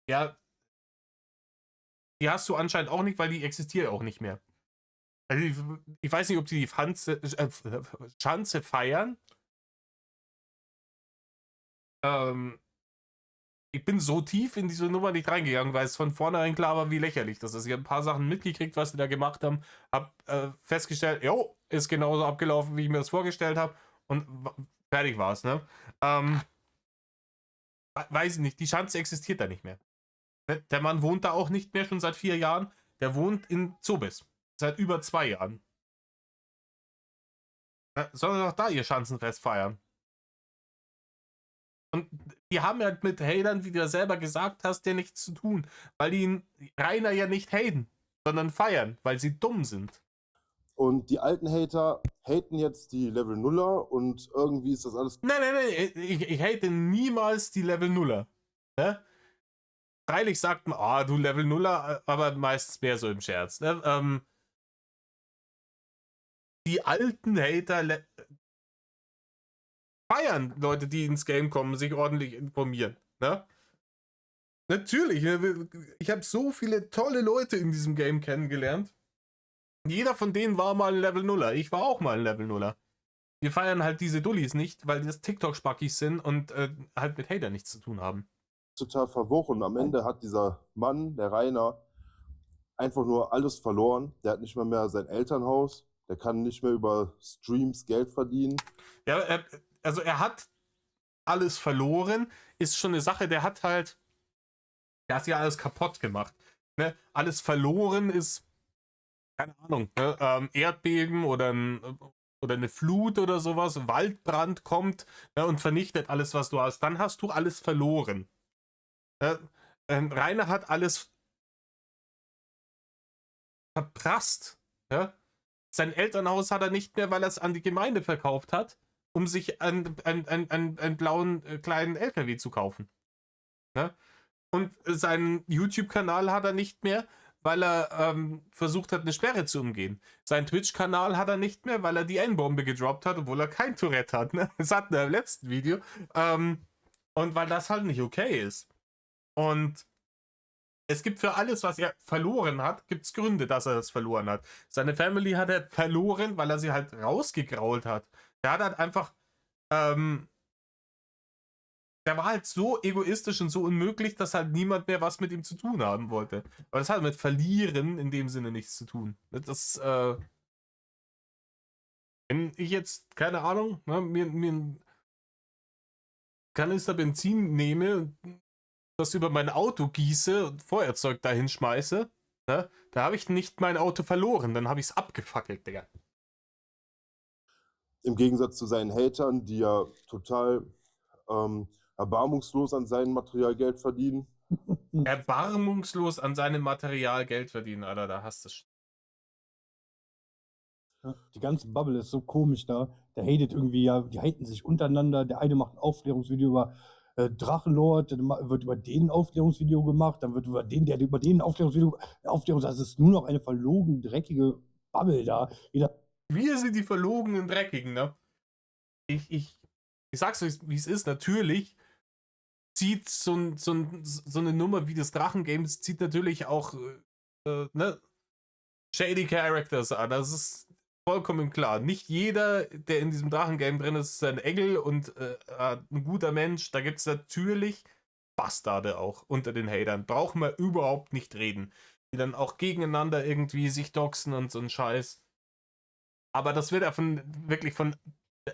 Ja, die hast du anscheinend auch nicht, weil die existiert auch nicht mehr. Also ich weiß nicht, ob die Schanze feiern. Ich bin so tief in diese Nummer nicht reingegangen, weil es von vornherein klar war, wie lächerlich das ist. Ich habe ein paar Sachen mitgekriegt, was die da gemacht haben. Hab festgestellt, jo, ist genauso abgelaufen, wie ich mir das vorgestellt habe. Und fertig war es, ne? Weiß ich nicht, die Schanze existiert da nicht mehr. Der Mann wohnt da auch nicht mehr, schon seit 4 Jahren. Der wohnt in Zobis. Seit über 2 Jahren. Sollen doch da ihr Schanzenfest feiern. Und die haben ja mit Hatern, wie du ja selber gesagt hast, ja nichts zu tun. Weil die Rainer ja nicht haten, sondern feiern, weil sie dumm sind. Und die alten Hater haten jetzt die Level Nuller und irgendwie ist das alles. Nein, ich hate niemals die Level Nuller. Ne? Freilich sagt man, du Level Nuller, aber meistens mehr so im Scherz. Ne? die alten Hater feiern Leute, die ins Game kommen, sich ordentlich informieren. Ne? Natürlich, ich habe so viele tolle Leute in diesem Game kennengelernt. Jeder von denen war mal ein Level Nuller. Ich war auch mal ein Level Nuller. Wir feiern halt diese Dullis nicht, weil das TikTok-Spackis sind und halt mit Hater nichts zu tun haben. Total verworren. Am Ende hat dieser Mann, der Rainer, einfach nur alles verloren. Der hat nicht mal mehr sein Elternhaus. Der kann nicht mehr über Streams Geld verdienen. Ja, also er hat alles verloren, ist schon eine Sache, der hat ja alles kaputt gemacht. Ne? Alles verloren ist, keine Ahnung, ne? Erdbeben oder eine Flut oder sowas, Waldbrand kommt, ne, und vernichtet alles, was du hast. Dann hast du alles verloren. Rainer hat alles verprasst. Ja? Sein Elternhaus hat er nicht mehr, weil er es an die Gemeinde verkauft hat, um sich einen blauen kleinen LKW zu kaufen. Ne? Und seinen YouTube-Kanal hat er nicht mehr, weil er versucht hat, eine Sperre zu umgehen. Seinen Twitch-Kanal hat er nicht mehr, weil er die N-Bombe gedroppt hat, obwohl er kein Tourette hat. Ne? Das hatten wir im letzten Video. Und weil das halt nicht okay ist. Und es gibt für alles, was er verloren hat, gibt es Gründe, dass er das verloren hat. Seine Family hat er verloren, weil er sie halt rausgegrault hat. Der hat halt einfach, der war halt so egoistisch und so unmöglich, dass halt niemand mehr was mit ihm zu tun haben wollte. Aber das hat mit Verlieren in dem Sinne nichts zu tun. Das, wenn ich jetzt, keine Ahnung, ne, mir einen Kanister Benzin nehme und das über mein Auto gieße und Feuerzeug dahin schmeiße, ne, da habe ich nicht mein Auto verloren, dann habe ich es abgefackelt, Digga. Im Gegensatz zu seinen Hatern, die ja total erbarmungslos an seinem Material Geld verdienen. Erbarmungslos an seinem Material Geld verdienen, Alter, da hast du es. Ja, die ganze Bubble ist so komisch da. Der hatet irgendwie, ja, die haten sich untereinander. Der eine macht ein Aufklärungsvideo über Drachenlord, dann wird über den ein Aufklärungsvideo gemacht, dann wird über den ein Aufklärungsvideo, also es ist nur noch eine verlogen, dreckige Bubble da. Wir sind die verlogenen Dreckigen, ne? Ich sag's euch, wie es ist, natürlich zieht so eine Nummer wie das Drachengames zieht natürlich auch ne, shady Characters an. Das ist vollkommen klar. Nicht jeder, der in diesem Drachengame drin ist, ist ein Engel und ein guter Mensch. Da gibt es natürlich Bastarde auch unter den Hatern. Brauchen wir überhaupt nicht reden. Die dann auch gegeneinander irgendwie sich doxen und so ein Scheiß. Aber das wird ja wirklich von den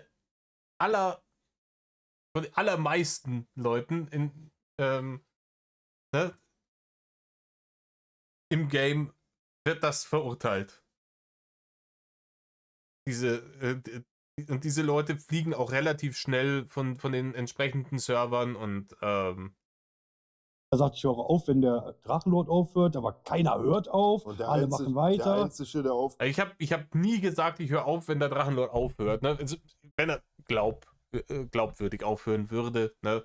allermeisten Leuten ne, im Game wird das verurteilt. Und diese Leute fliegen auch relativ schnell von den entsprechenden Servern und Da sagt, ich höre auf, wenn der Drachenlord aufhört, aber keiner hört auf, Und alle machen weiter. Der Einzige, der ich hab nie gesagt, ich höre auf, wenn der Drachenlord aufhört. Ne? Also, wenn er glaubwürdig aufhören würde, ne?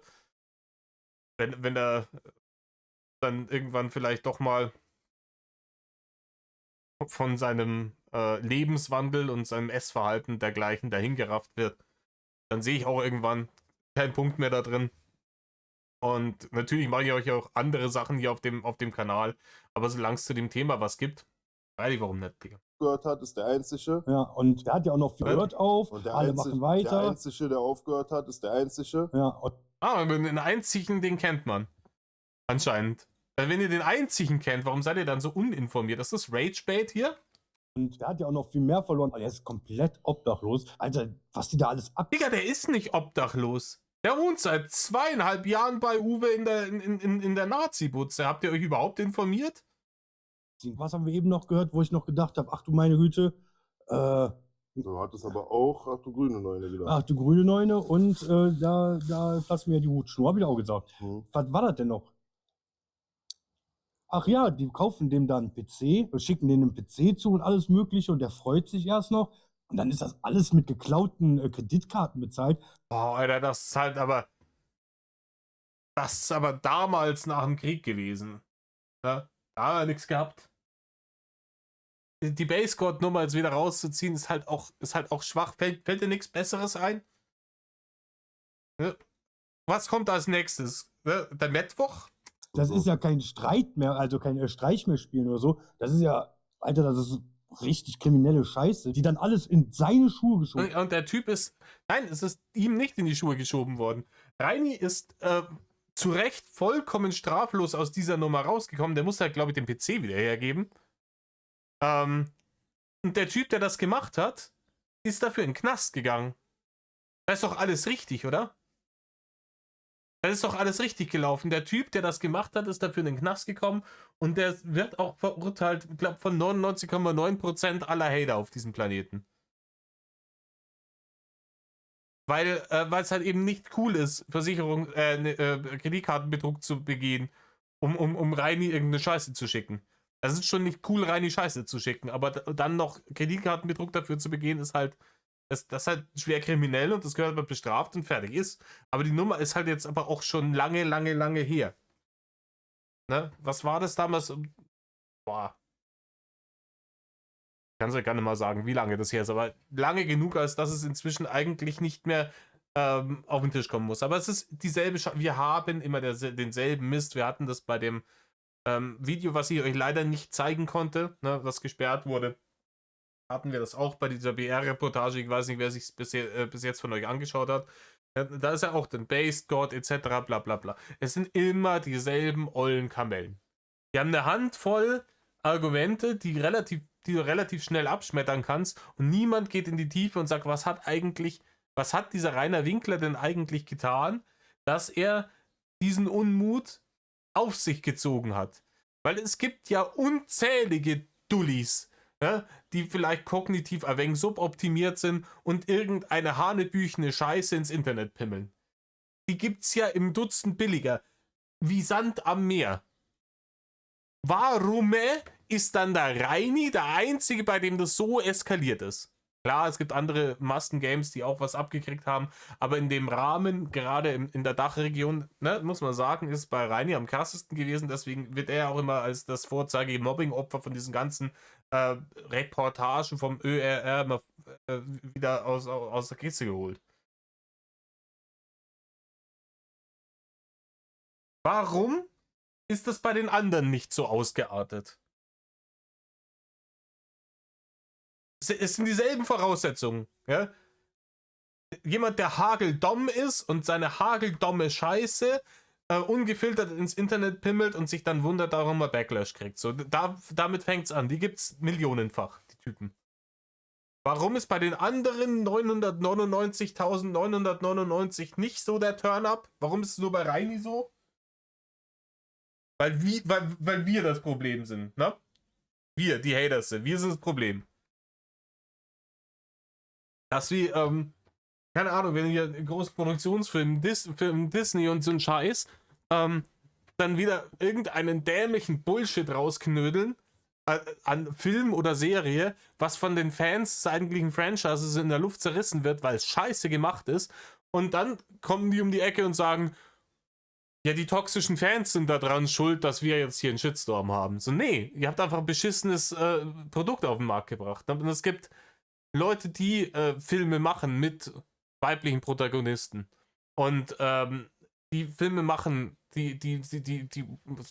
Wenn er dann irgendwann vielleicht doch mal von seinem Lebenswandel und seinem Essverhalten dergleichen dahingerafft wird, dann sehe ich auch irgendwann keinen Punkt mehr da drin. Und natürlich mache ich euch auch andere Sachen hier auf dem Kanal, aber solange es zu dem Thema was gibt, weiß ich warum nicht, Digga. aufgehört hat, ist der Einzige. Ja, und der hat ja auch noch viel hört auf, Und der alle Einzige, machen weiter. Der Einzige, der aufgehört hat, ist der Einzige. Ja, und Den einzigen, den kennt man. Anscheinend. Wenn ihr den einzigen kennt, warum seid ihr dann so uninformiert? Ist das Ragebait hier? der hat ja auch noch viel mehr verloren. Er ist komplett obdachlos. Alter, was die da alles ab... Digga, der ist nicht obdachlos. Der wohnt seit 2,5 Jahren bei Uwe in der Nazi-Butze. Habt ihr euch überhaupt informiert? Was haben wir eben noch gehört, wo ich noch gedacht habe, ach du meine Güte, Du hattest aber auch, ach du grüne Neune gedacht. ach du grüne Neune und da lassen wir die Hutschnur, habe ich auch gesagt. Was war das denn noch? Ach ja, die kaufen dem dann einen PC, schicken denen einen PC zu und alles Mögliche und der freut sich erst noch. Und dann ist das alles mit geklauten Kreditkarten bezahlt. Boah, Alter, das ist aber damals nach dem Krieg gewesen. Ja, da hat er nichts gehabt. die Base God Nummer jetzt wieder rauszuziehen, ist halt auch schwach. Fällt dir nichts Besseres ein? Ne? Was kommt als nächstes? Ne? Der Mittwoch? Das ist ja kein Streit mehr, also kein Streich mehr spielen oder so. Das ist ja, Alter, das ist richtig kriminelle Scheiße, die dann alles in seine Schuhe geschoben. Und der Typ ist, nein, es ist ihm nicht in die Schuhe geschoben worden. Reini ist zu Recht vollkommen straflos aus dieser Nummer rausgekommen. Der muss halt, glaube ich, den PC wieder hergeben. Und der Typ, der das gemacht hat, ist dafür in den Knast gegangen. Das ist doch alles richtig, oder? Das ist doch alles richtig gelaufen. Der Typ, der das gemacht hat, ist dafür in den Knast gekommen und der wird auch verurteilt, ich glaube, von 99,9% aller Hater auf diesem Planeten. Weil es halt eben nicht cool ist, Kreditkartenbetrug zu begehen, um Reini irgendeine Scheiße zu schicken. Es ist schon nicht cool, Reini Scheiße zu schicken, aber dann noch Kreditkartenbetrug dafür zu begehen, ist halt, das ist halt schwer kriminell und das gehört aber bestraft und fertig ist. Aber die Nummer ist halt jetzt aber auch schon lange, lange, lange her. Ne? Was war das damals? Boah. Kannst ja gerne mal sagen, wie lange das her ist, aber lange genug, als dass es inzwischen eigentlich nicht mehr auf den Tisch kommen muss. Aber es ist dieselbe wir haben immer denselben Mist. Wir hatten das bei dem Video, was ich euch leider nicht zeigen konnte, ne, was gesperrt wurde. Hatten wir das auch bei dieser BR-Reportage. Ich weiß nicht, wer sich bis jetzt von euch angeschaut hat. Da ist ja auch den Based God etc. bla bla bla. Es sind immer dieselben ollen Kamellen. Die haben eine Handvoll Argumente, die du relativ schnell abschmettern kannst und niemand geht in die Tiefe und sagt, was hat dieser Rainer Winkler denn eigentlich getan, dass er diesen Unmut auf sich gezogen hat. Weil es gibt ja unzählige Dullis, ja, die vielleicht kognitiv ein wenig suboptimiert sind und irgendeine hanebüchene Scheiße ins Internet pimmeln. Die gibt's ja im Dutzend billiger. Wie Sand am Meer. Warum ist dann der Reini der Einzige, bei dem das so eskaliert ist? Klar, es gibt andere Masken-Games, die auch was abgekriegt haben, aber in dem Rahmen, gerade in der Dachregion, ne, muss man sagen, ist bei Reini am krassesten gewesen, deswegen wird er ja auch immer als das Vorzeige-Mobbing-Opfer von diesen ganzen Reportagen vom ÖRR immer, wieder aus der Kiste geholt. Warum ist das bei den anderen nicht so ausgeartet? Es sind dieselben Voraussetzungen. Ja? Jemand, der hageldomm ist und seine hageldomme Scheiße ungefiltert ins Internet pimmelt und sich dann wundert, warum er Backlash kriegt. So, damit fängt es an. Die gibt es millionenfach, die Typen. Warum ist bei den anderen 999.999 nicht so der Turn-up? Warum ist es nur bei Reini so? Weil wir das Problem sind, ne? Wir, die Haters sind. Wir sind das Problem. Dass wie, keine Ahnung, wenn hier einen großen Produktionsfilm, Film Disney und so ein Scheiß, dann wieder irgendeinen dämlichen Bullshit rausknödeln an Film oder Serie, was von den Fans des eigentlichen Franchises in der Luft zerrissen wird, weil es scheiße gemacht ist. Und dann kommen die um die Ecke und sagen, ja, die toxischen Fans sind daran schuld, dass wir jetzt hier einen Shitstorm haben. So, nee, ihr habt einfach ein beschissenes Produkt auf den Markt gebracht. Und es gibt Leute, die Filme machen mit weiblichen Protagonisten. Und die Filme machen, die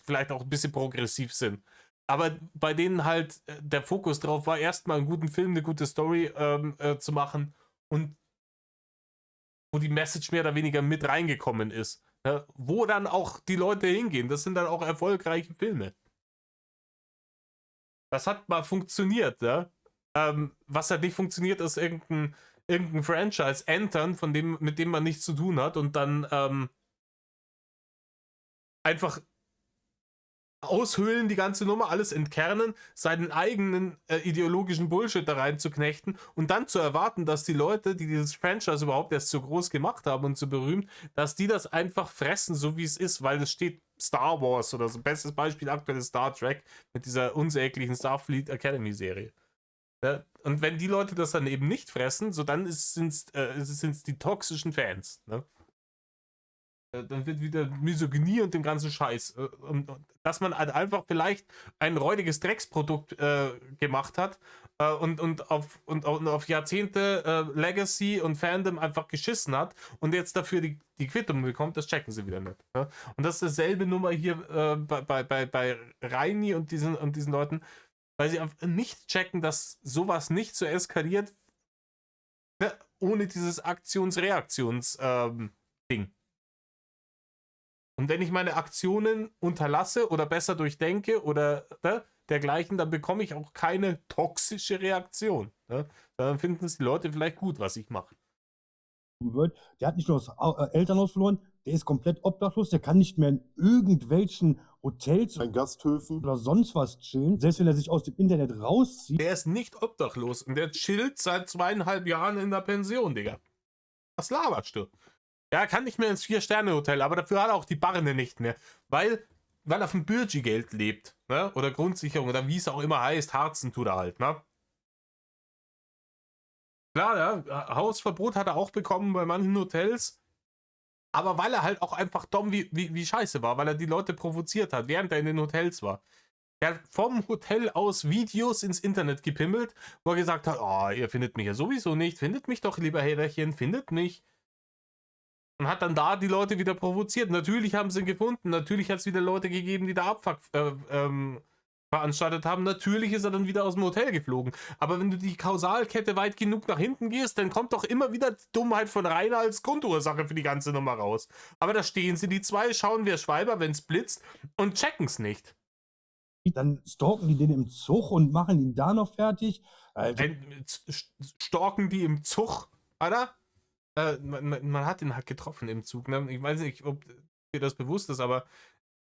vielleicht auch ein bisschen progressiv sind. Aber bei denen halt der Fokus drauf war, erstmal einen guten Film, eine gute Story zu machen und wo die Message mehr oder weniger mit reingekommen ist. Ja, wo dann auch die Leute hingehen. Das sind dann auch erfolgreiche Filme. Das hat mal funktioniert, ja. Was halt nicht funktioniert, ist irgendein Franchise entern, mit dem man nichts zu tun hat und dann einfach aushöhlen, die ganze Nummer, alles entkernen, seinen eigenen ideologischen Bullshit da rein zu knechten und dann zu erwarten, dass die Leute, die dieses Franchise überhaupt erst so groß gemacht haben und so berühmt, dass die das einfach fressen, so wie es ist, weil es steht Star Wars oder so. Bestes Beispiel aktuell ist Star Trek mit dieser unsäglichen Starfleet Academy Serie. Ja, und wenn die Leute das dann eben nicht fressen, so dann sind es die toxischen Fans. Ne? Dann wird wieder Misogynie und dem ganzen Scheiß. Und dass man halt einfach vielleicht ein räudiges Drecksprodukt gemacht hat und auf Jahrzehnte Legacy und Fandom einfach geschissen hat und jetzt dafür die Quittung bekommt, das checken sie wieder nicht. Ja? Und das ist dasselbe Nummer hier bei Reini und diesen Leuten, weil sie einfach nicht checken, dass sowas nicht so eskaliert, ne, ohne dieses Aktions-Reaktions-Ding. Und wenn ich meine Aktionen unterlasse oder besser durchdenke oder dergleichen, dann bekomme ich auch keine toxische Reaktion. Ne? Dann finden es die Leute vielleicht gut, was ich mache. wird. Der hat nicht nur das Elternhaus verloren, der ist komplett obdachlos, der kann nicht mehr in irgendwelchen Hotels Ein Gasthöfen. oder sonst was chillen. Selbst wenn er sich aus dem Internet rauszieht. Der ist nicht obdachlos und der chillt seit 2,5 Jahren in der Pension, Digga. Was laberst du? Ja, kann nicht mehr ins 4-Sterne-Hotel, aber dafür hat er auch die Barne nicht mehr. Weil er vom Bürgi-Geld lebt. Ne? Oder Grundsicherung oder wie es auch immer heißt, Harzen tut er halt. Ne? Klar, ja, Hausverbot hat er auch bekommen bei manchen Hotels. Aber weil er halt auch einfach dumm wie scheiße war, weil er die Leute provoziert hat, während er in den Hotels war. Er hat vom Hotel aus Videos ins Internet gepimmelt, wo er gesagt hat, oh, ihr findet mich ja sowieso nicht, findet mich doch, lieber Herrchen, findet mich. Und hat dann da die Leute wieder provoziert. Natürlich haben sie ihn gefunden, natürlich hat es wieder Leute gegeben, die da Abfuck veranstaltet haben. Natürlich ist er dann wieder aus dem Hotel geflogen. Aber wenn du die Kausalkette weit genug nach hinten gehst, dann kommt doch immer wieder die Dummheit von Rainer als Grundursache für die ganze Nummer raus. Aber da stehen sie, die zwei, schauen wir Schweiber, wenn es blitzt und checken es nicht. Dann stalken die den im Zug und machen ihn da noch fertig. Also, Stalken die im Zug, Alter? Man hat ihn halt getroffen im Zug. Ne? Ich weiß nicht, ob dir das bewusst ist, aber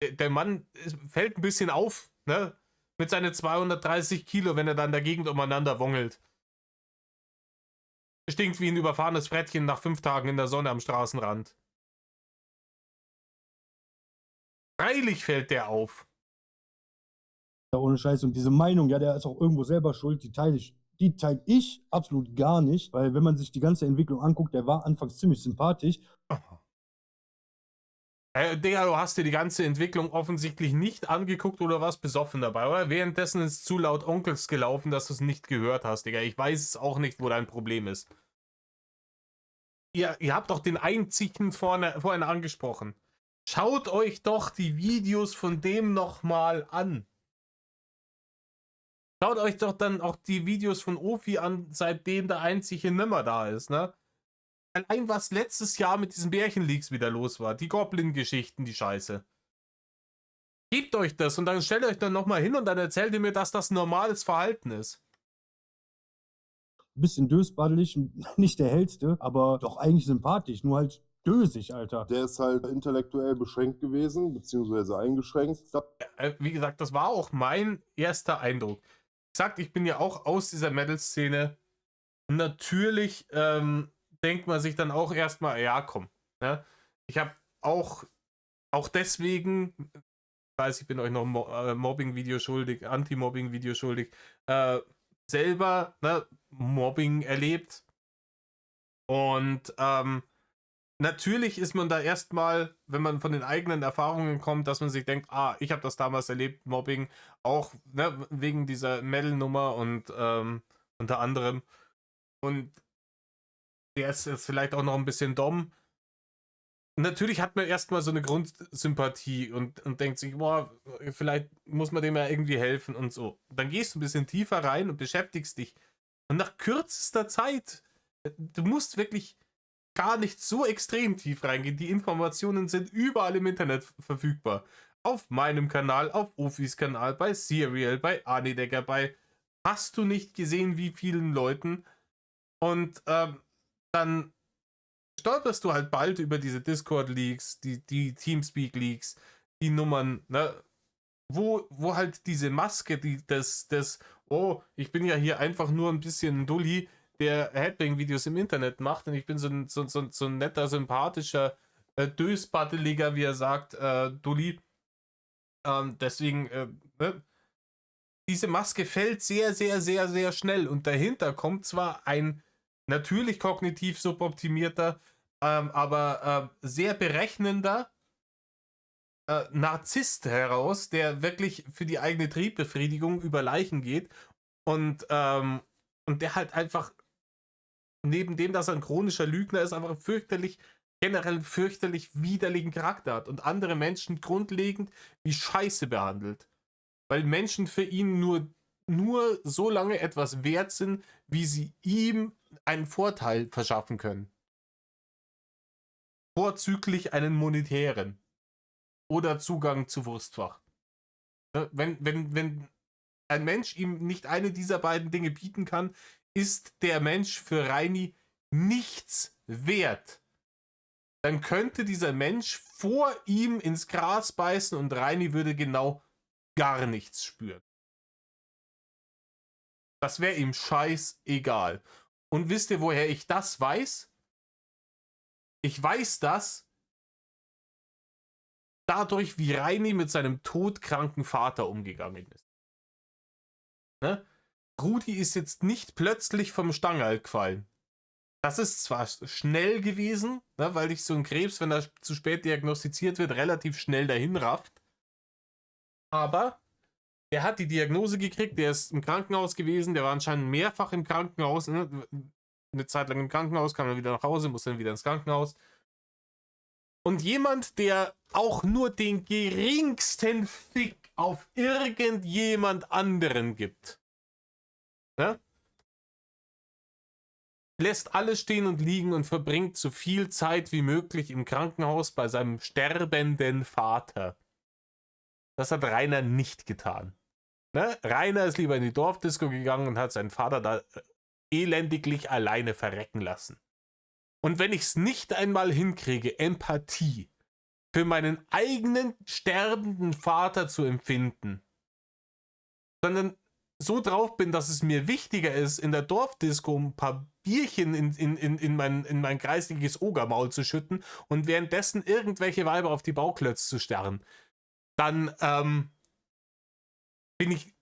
der Mann fällt ein bisschen auf, ne? Mit seinen 230 Kilo, wenn er dann in der Gegend umeinander wongelt. Stinkt wie ein überfahrenes Frettchen nach 5 Tagen in der Sonne am Straßenrand. Freilich fällt der auf. ohne Scheiß. Und diese Meinung, ja, der ist auch irgendwo selber schuld, die teile ich absolut gar nicht, weil wenn man sich die ganze Entwicklung anguckt, der war anfangs ziemlich sympathisch. Digga, du hast dir die ganze Entwicklung offensichtlich nicht angeguckt oder warst besoffen dabei, oder? Währenddessen ist zu laut Onkels gelaufen, dass du es nicht gehört hast, Digga. Ich weiß es auch nicht, wo dein Problem ist. Ihr habt doch den Einzigen vorhin angesprochen. Schaut euch doch die Videos von dem nochmal an. Schaut euch doch dann auch die Videos von Ofi an, seitdem der Einzige nimmer da ist, ne? Allein was letztes Jahr mit diesen Bärchenleaks wieder los war, die Goblin-Geschichten, die Scheiße. Gebt euch das und dann stellt euch dann nochmal hin und dann erzählt ihr mir, dass das normales Verhalten ist. Ein bisschen dösbaddelig, nicht der hellste, aber doch eigentlich sympathisch, nur halt dösig, Alter. Der ist halt intellektuell beschränkt gewesen, beziehungsweise eingeschränkt. Wie gesagt, das war auch mein erster Eindruck. Ich sagte, ich bin ja auch aus dieser Metal-Szene und natürlich denkt man sich dann auch erstmal, ja komm, ne? Ich habe auch deswegen, ich weiß, ich bin euch noch Mobbing-Video schuldig, Anti-Mobbing-Video schuldig, selber Mobbing erlebt und natürlich ist man da erstmal, wenn man von den eigenen Erfahrungen kommt, dass man sich denkt, ich habe das damals erlebt, Mobbing, auch wegen dieser Metal-Nummer und unter anderem. Und der ist jetzt vielleicht auch noch ein bisschen dumm. Natürlich hat man erstmal so eine Grundsympathie und denkt sich, boah, vielleicht muss man dem ja irgendwie helfen und so. Dann gehst du ein bisschen tiefer rein und beschäftigst dich. Und nach kürzester Zeit, du musst wirklich gar nicht so extrem tief reingehen. Die Informationen sind überall im Internet verfügbar. Auf meinem Kanal, auf Ofis Kanal, bei Serial, bei Anidecker, bei hast du nicht gesehen, wie vielen Leuten. Und dann stolperst du halt bald über diese Discord-Leaks, die Teamspeak-Leaks, die Nummern, ne? Wo halt diese Maske, oh, ich bin ja hier einfach nur ein bisschen ein Dulli, der Headbang-Videos im Internet macht und ich bin so ein netter, sympathischer, dösbaddeliger, wie er sagt, Dulli. Deswegen, ne? Diese Maske fällt sehr, sehr, sehr, sehr schnell und dahinter kommt zwar ein natürlich kognitiv suboptimierter, aber sehr berechnender Narzisst heraus, der wirklich für die eigene Triebbefriedigung über Leichen geht und der halt einfach neben dem, dass er ein chronischer Lügner ist, einfach generell fürchterlich widerlichen Charakter hat und andere Menschen grundlegend wie Scheiße behandelt. Weil Menschen für ihn nur so lange etwas wert sind, wie sie ihm einen Vorteil verschaffen können. Vorzüglich einen monetären. Oder Zugang zu Wurstfach. Wenn ein Mensch ihm nicht eine dieser beiden Dinge bieten kann, ist der Mensch für Reini nichts wert. Dann könnte dieser Mensch vor ihm ins Gras beißen und Reini würde genau gar nichts spüren. Das wäre ihm scheißegal. Und wisst ihr, woher ich das weiß? Ich weiß das dadurch, wie Reini mit seinem todkranken Vater umgegangen ist. Ne? Rudi ist jetzt nicht plötzlich vom Stangerl gefallen. Das ist zwar schnell gewesen, ne, weil dich so ein Krebs, wenn er zu spät diagnostiziert wird, relativ schnell dahin rafft. Aber er hat die Diagnose gekriegt, der ist im Krankenhaus gewesen, der war anscheinend mehrfach im Krankenhaus, ne? Eine Zeit lang im Krankenhaus, kam dann wieder nach Hause, muss dann wieder ins Krankenhaus. Und jemand, der auch nur den geringsten Fick auf irgendjemand anderen gibt, ne? Lässt alles stehen und liegen und verbringt so viel Zeit wie möglich im Krankenhaus bei seinem sterbenden Vater. Das hat Rainer nicht getan. Ne? Rainer ist lieber in die Dorfdisco gegangen und hat seinen Vater da elendiglich alleine verrecken lassen. Und wenn ich es nicht einmal hinkriege, Empathie für meinen eigenen sterbenden Vater zu empfinden, sondern so drauf bin, dass es mir wichtiger ist, in der Dorfdisco ein paar Bierchen in mein geistiges Ogermaul zu schütten und währenddessen irgendwelche Weiber auf die Bauklötze zu starren, dann bin ich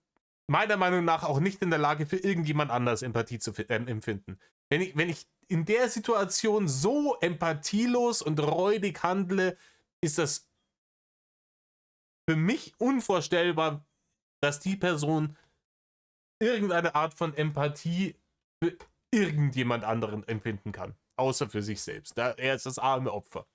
meiner Meinung nach auch nicht in der Lage, für irgendjemand anders Empathie zu empfinden. Wenn ich in der Situation so empathielos und räudig handle, ist das für mich unvorstellbar, dass die Person irgendeine Art von Empathie für irgendjemand anderen empfinden kann. Außer für sich selbst. Er ist das arme Opfer.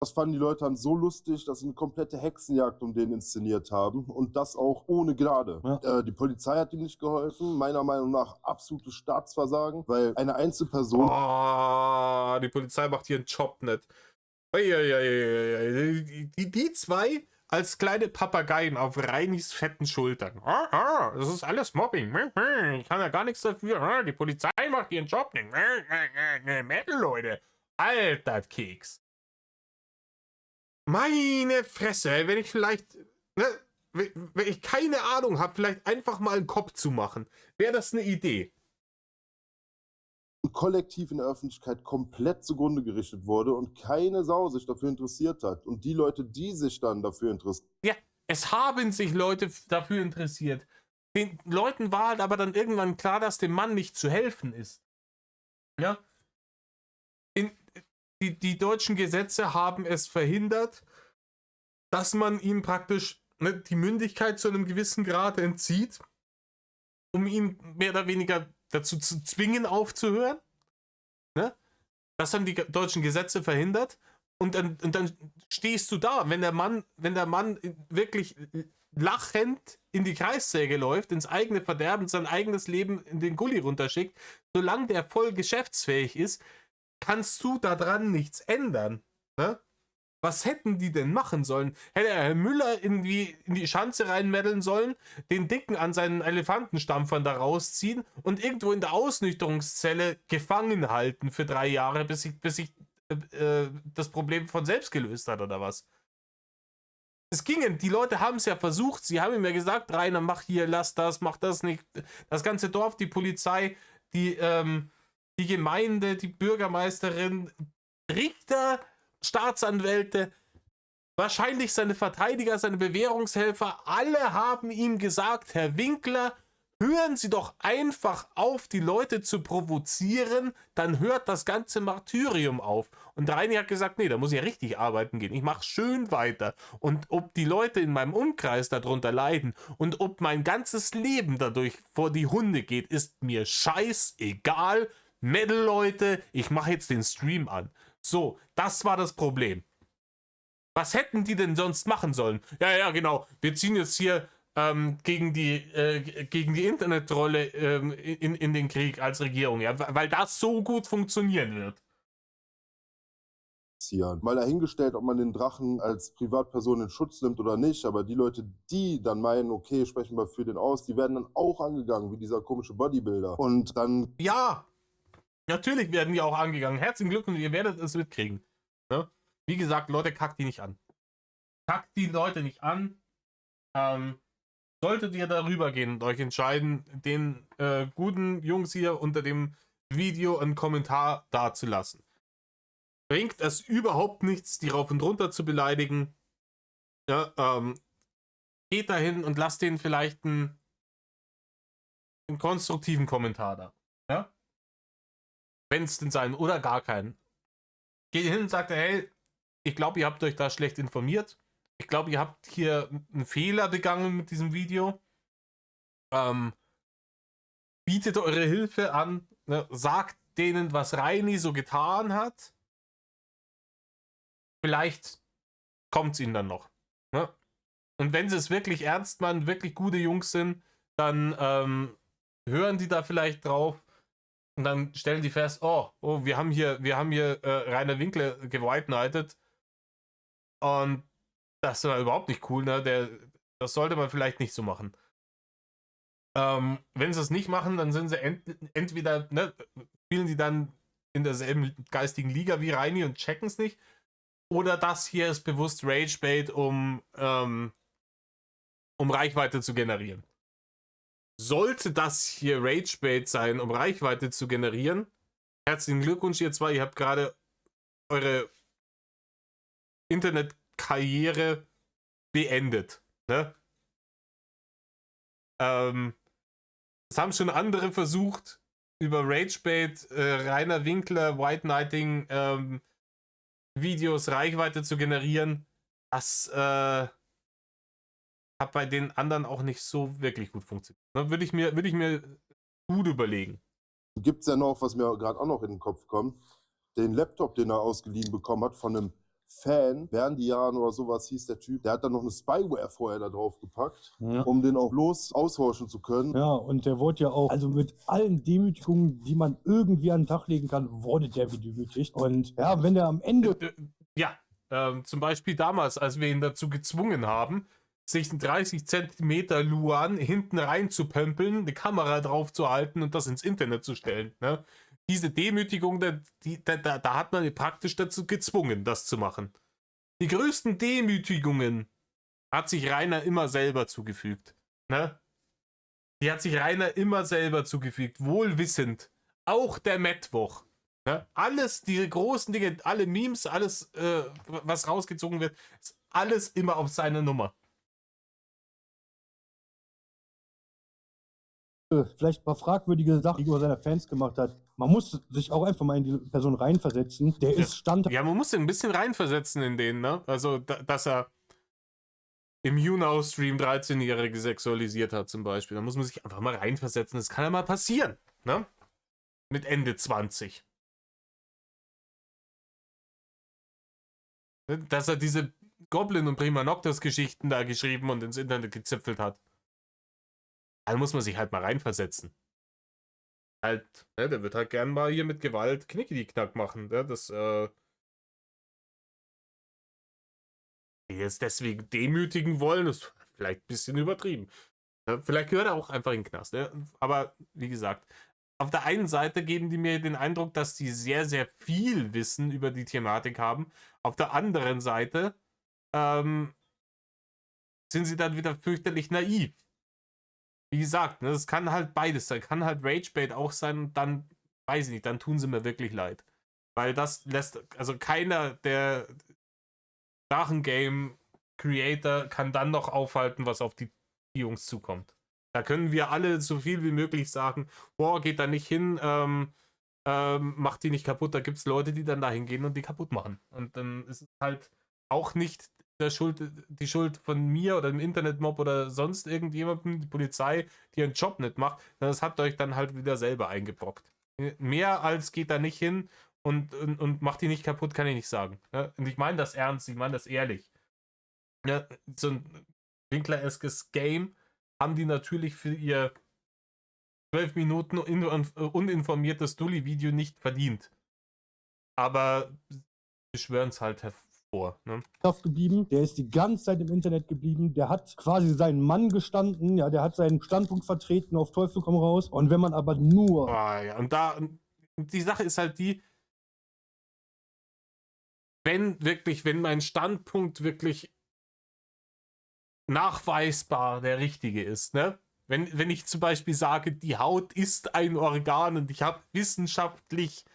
Das fanden die Leute dann so lustig, dass sie eine komplette Hexenjagd um den inszeniert haben. Und das auch ohne Gnade. Ja. Die Polizei hat ihm nicht geholfen. Meiner Meinung nach absolutes Staatsversagen. Weil eine Einzelperson... Oh, die Polizei macht hier einen Job nicht. Die zwei als kleine Papageien auf Reinis fetten Schultern. Das ist alles Mobbing. Ich kann ja gar nichts dafür. Die Polizei macht ihren Job nicht. Metal, Leute. Alter Keks. Meine Fresse, wenn ich vielleicht, ne, wenn ich keine Ahnung habe, vielleicht einfach mal einen Kopf zu machen, wäre das eine Idee. Kollektiv in der Öffentlichkeit komplett zugrunde gerichtet wurde und keine Sau sich dafür interessiert hat. Und die Leute, die sich dann dafür interessieren... Ja, es haben sich Leute dafür interessiert. Den Leuten war halt aber dann irgendwann klar, dass dem Mann nicht zu helfen ist. Ja? Die deutschen Gesetze haben es verhindert, dass man ihm praktisch die Mündigkeit zu einem gewissen Grad entzieht, um ihn mehr oder weniger dazu zu zwingen, aufzuhören. Ne? Das haben die deutschen Gesetze verhindert. Und dann stehst du da, wenn der Mann wirklich lachend in die Kreissäge läuft, ins eigene Verderben, sein eigenes Leben in den Gully runterschickt, solange der voll geschäftsfähig ist, kannst du daran nichts ändern. Ne? Was hätten die denn machen sollen? Hätte Herr Müller irgendwie in die Schanze reinmeddeln sollen, den Dicken an seinen Elefantenstampfern da rausziehen und irgendwo in der Ausnüchterungszelle gefangen halten für 3 Jahre, bis sich das Problem von selbst gelöst hat, oder was? Es ging, die Leute haben es ja versucht, sie haben ihm ja gesagt, Rainer, mach hier, lass das, mach das nicht. Das ganze Dorf, die Polizei, die Gemeinde, die Bürgermeisterin, Richter, Staatsanwälte, wahrscheinlich seine Verteidiger, seine Bewährungshelfer, alle haben ihm gesagt, Herr Winkler, hören Sie doch einfach auf, die Leute zu provozieren, dann hört das ganze Martyrium auf. Und Reini hat gesagt, nee, da muss ich ja richtig arbeiten gehen. Ich mache schön weiter. Und ob die Leute in meinem Umkreis darunter leiden und ob mein ganzes Leben dadurch vor die Hunde geht, ist mir scheißegal. Metal-Leute, ich mache jetzt den Stream an. So, das war das Problem. Was hätten die denn sonst machen sollen? Ja, genau. Wir ziehen jetzt hier gegen die Internet-Trolle in den Krieg als Regierung, ja, weil das so gut funktionieren wird. Mal dahingestellt, ob man den Drachen als Privatperson in Schutz nimmt oder nicht, aber die Leute, die dann meinen, okay, sprechen wir für den aus, die werden dann auch angegangen, wie dieser komische Bodybuilder. Und dann... Ja, natürlich werden die auch angegangen. Herzlichen Glückwunsch, ihr werdet es mitkriegen. Ne? Wie gesagt, Leute, kackt die nicht an. Kackt die Leute nicht an. Solltet ihr darüber gehen und euch entscheiden, den guten Jungs hier unter dem Video einen Kommentar dazulassen. Bringt es überhaupt nichts, die rauf und runter zu beleidigen. Ja, geht dahin und lasst denen vielleicht einen konstruktiven Kommentar da. Ja? Wenn es denn sein, oder gar keinen. Geht hin und sagt, hey, ich glaube, ihr habt euch da schlecht informiert. Ich glaube, ihr habt hier einen Fehler begangen mit diesem Video. Bietet eure Hilfe an. Ne? Sagt denen, was Reini so getan hat. Vielleicht kommt es ihnen dann noch. Ne? Und wenn sie es wirklich ernst meinen, wirklich gute Jungs sind, dann hören die da vielleicht drauf und dann stellen die fest, oh, wir haben hier Rainer Winkler gewhite-knightet und das war überhaupt nicht cool, ne? Das sollte man vielleicht nicht so machen. Wenn sie es nicht machen, dann sind sie entweder, ne, spielen die dann in derselben geistigen Liga wie Reini und checken es nicht, oder das hier ist bewusst Ragebait, um Reichweite zu generieren. Sollte das hier Ragebait sein, um Reichweite zu generieren, herzlichen Glückwunsch ihr zwei, ihr habt gerade eure Internetkarriere beendet. Ne? Das haben schon andere versucht, über Ragebait, Rainer Winkler, White Knighting Videos Reichweite zu generieren. Das hat bei den anderen auch nicht so wirklich gut funktioniert. Ne? Würde ich mir gut überlegen. Gibt es ja noch, was mir gerade auch noch in den Kopf kommt, den Laptop, den er ausgeliehen bekommen hat von einem Fan, Berndian oder sowas hieß der Typ, der hat dann noch eine Spyware vorher da drauf gepackt, Ja. um den auch bloß austauschen zu können. Ja, und der wurde ja auch, also mit allen Demütigungen, die man irgendwie an den Tag legen kann, wurde der gedemütigt. Und ja, wenn der am Ende... Ja, zum Beispiel damals, als wir ihn dazu gezwungen haben, sich einen 30 Zentimeter Luan hinten rein zu pömpeln, eine Kamera drauf zu halten und das ins Internet zu stellen. Ne? Diese Demütigung, da hat man ihn praktisch dazu gezwungen, das zu machen. Die größten Demütigungen hat sich Rainer immer selber zugefügt. Ne? Die hat sich Rainer immer selber zugefügt, wohlwissend. Auch der Mittwoch. Ne? Alles, diese großen Dinge, alle Memes, alles, was rausgezogen wird, ist alles immer auf seine Nummer. Vielleicht ein paar fragwürdige Sachen, die er über seine Fans gemacht hat. Man muss sich auch einfach mal in die Person reinversetzen. Der ist standhaft. Ja, man muss ein bisschen reinversetzen in den, ne? Also, dass er im YouNow-Stream 13-Jährige sexualisiert hat zum Beispiel. Da muss man sich einfach mal reinversetzen. Das kann ja mal passieren, ne? Mit Ende 20. Dass er diese Goblin- und Prima Noctis-Geschichten da geschrieben und ins Internet gezipfelt hat. Da muss man sich halt mal reinversetzen. Halt, ne, der wird halt gern mal hier mit Gewalt Knickedi-Knack machen. Ne? Das, die jetzt deswegen demütigen wollen, ist vielleicht ein bisschen übertrieben. Ne? Vielleicht gehört er auch einfach in den Knast. Ne? Aber wie gesagt, auf der einen Seite geben die mir den Eindruck, dass die sehr, sehr viel Wissen über die Thematik haben. Auf der anderen Seite sind sie dann wieder fürchterlich naiv. Wie gesagt, ne, das kann halt beides sein. Kann halt Ragebait auch sein und dann, weiß ich nicht, dann tun sie mir wirklich leid. Weil das lässt, also keiner der Drachengame-Creator kann dann noch aufhalten, was auf die Jungs zukommt. Da können wir alle so viel wie möglich sagen, boah, geht da nicht hin, macht die nicht kaputt. Da gibt es Leute, die dann dahin gehen und die kaputt machen. Und dann ist es halt auch nicht die Schuld von mir oder dem Internetmob oder sonst irgendjemandem, die Polizei, die ihren Job nicht macht. Das habt ihr euch dann halt wieder selber eingebrockt. Mehr als geht da nicht hin und macht die nicht kaputt, kann ich nicht sagen. Ja? Und ich meine das ernst, ich meine das ehrlich. Ja, so ein Winkler-eskes Game haben die natürlich für ihr 12 Minuten uninformiertes Dulli-Video nicht verdient. Aber beschwören es halt hervor. Ne? Geblieben, der ist die ganze Zeit im Internet geblieben, der hat quasi seinen Mann gestanden, ja, der hat seinen Standpunkt vertreten, auf Teufel komm raus. Und wenn man aber nur. Ja, und die Sache ist halt die, wenn mein Standpunkt wirklich nachweisbar der richtige ist, ne? Wenn ich zum Beispiel sage, die Haut ist ein Organ und ich habe wissenschaftlich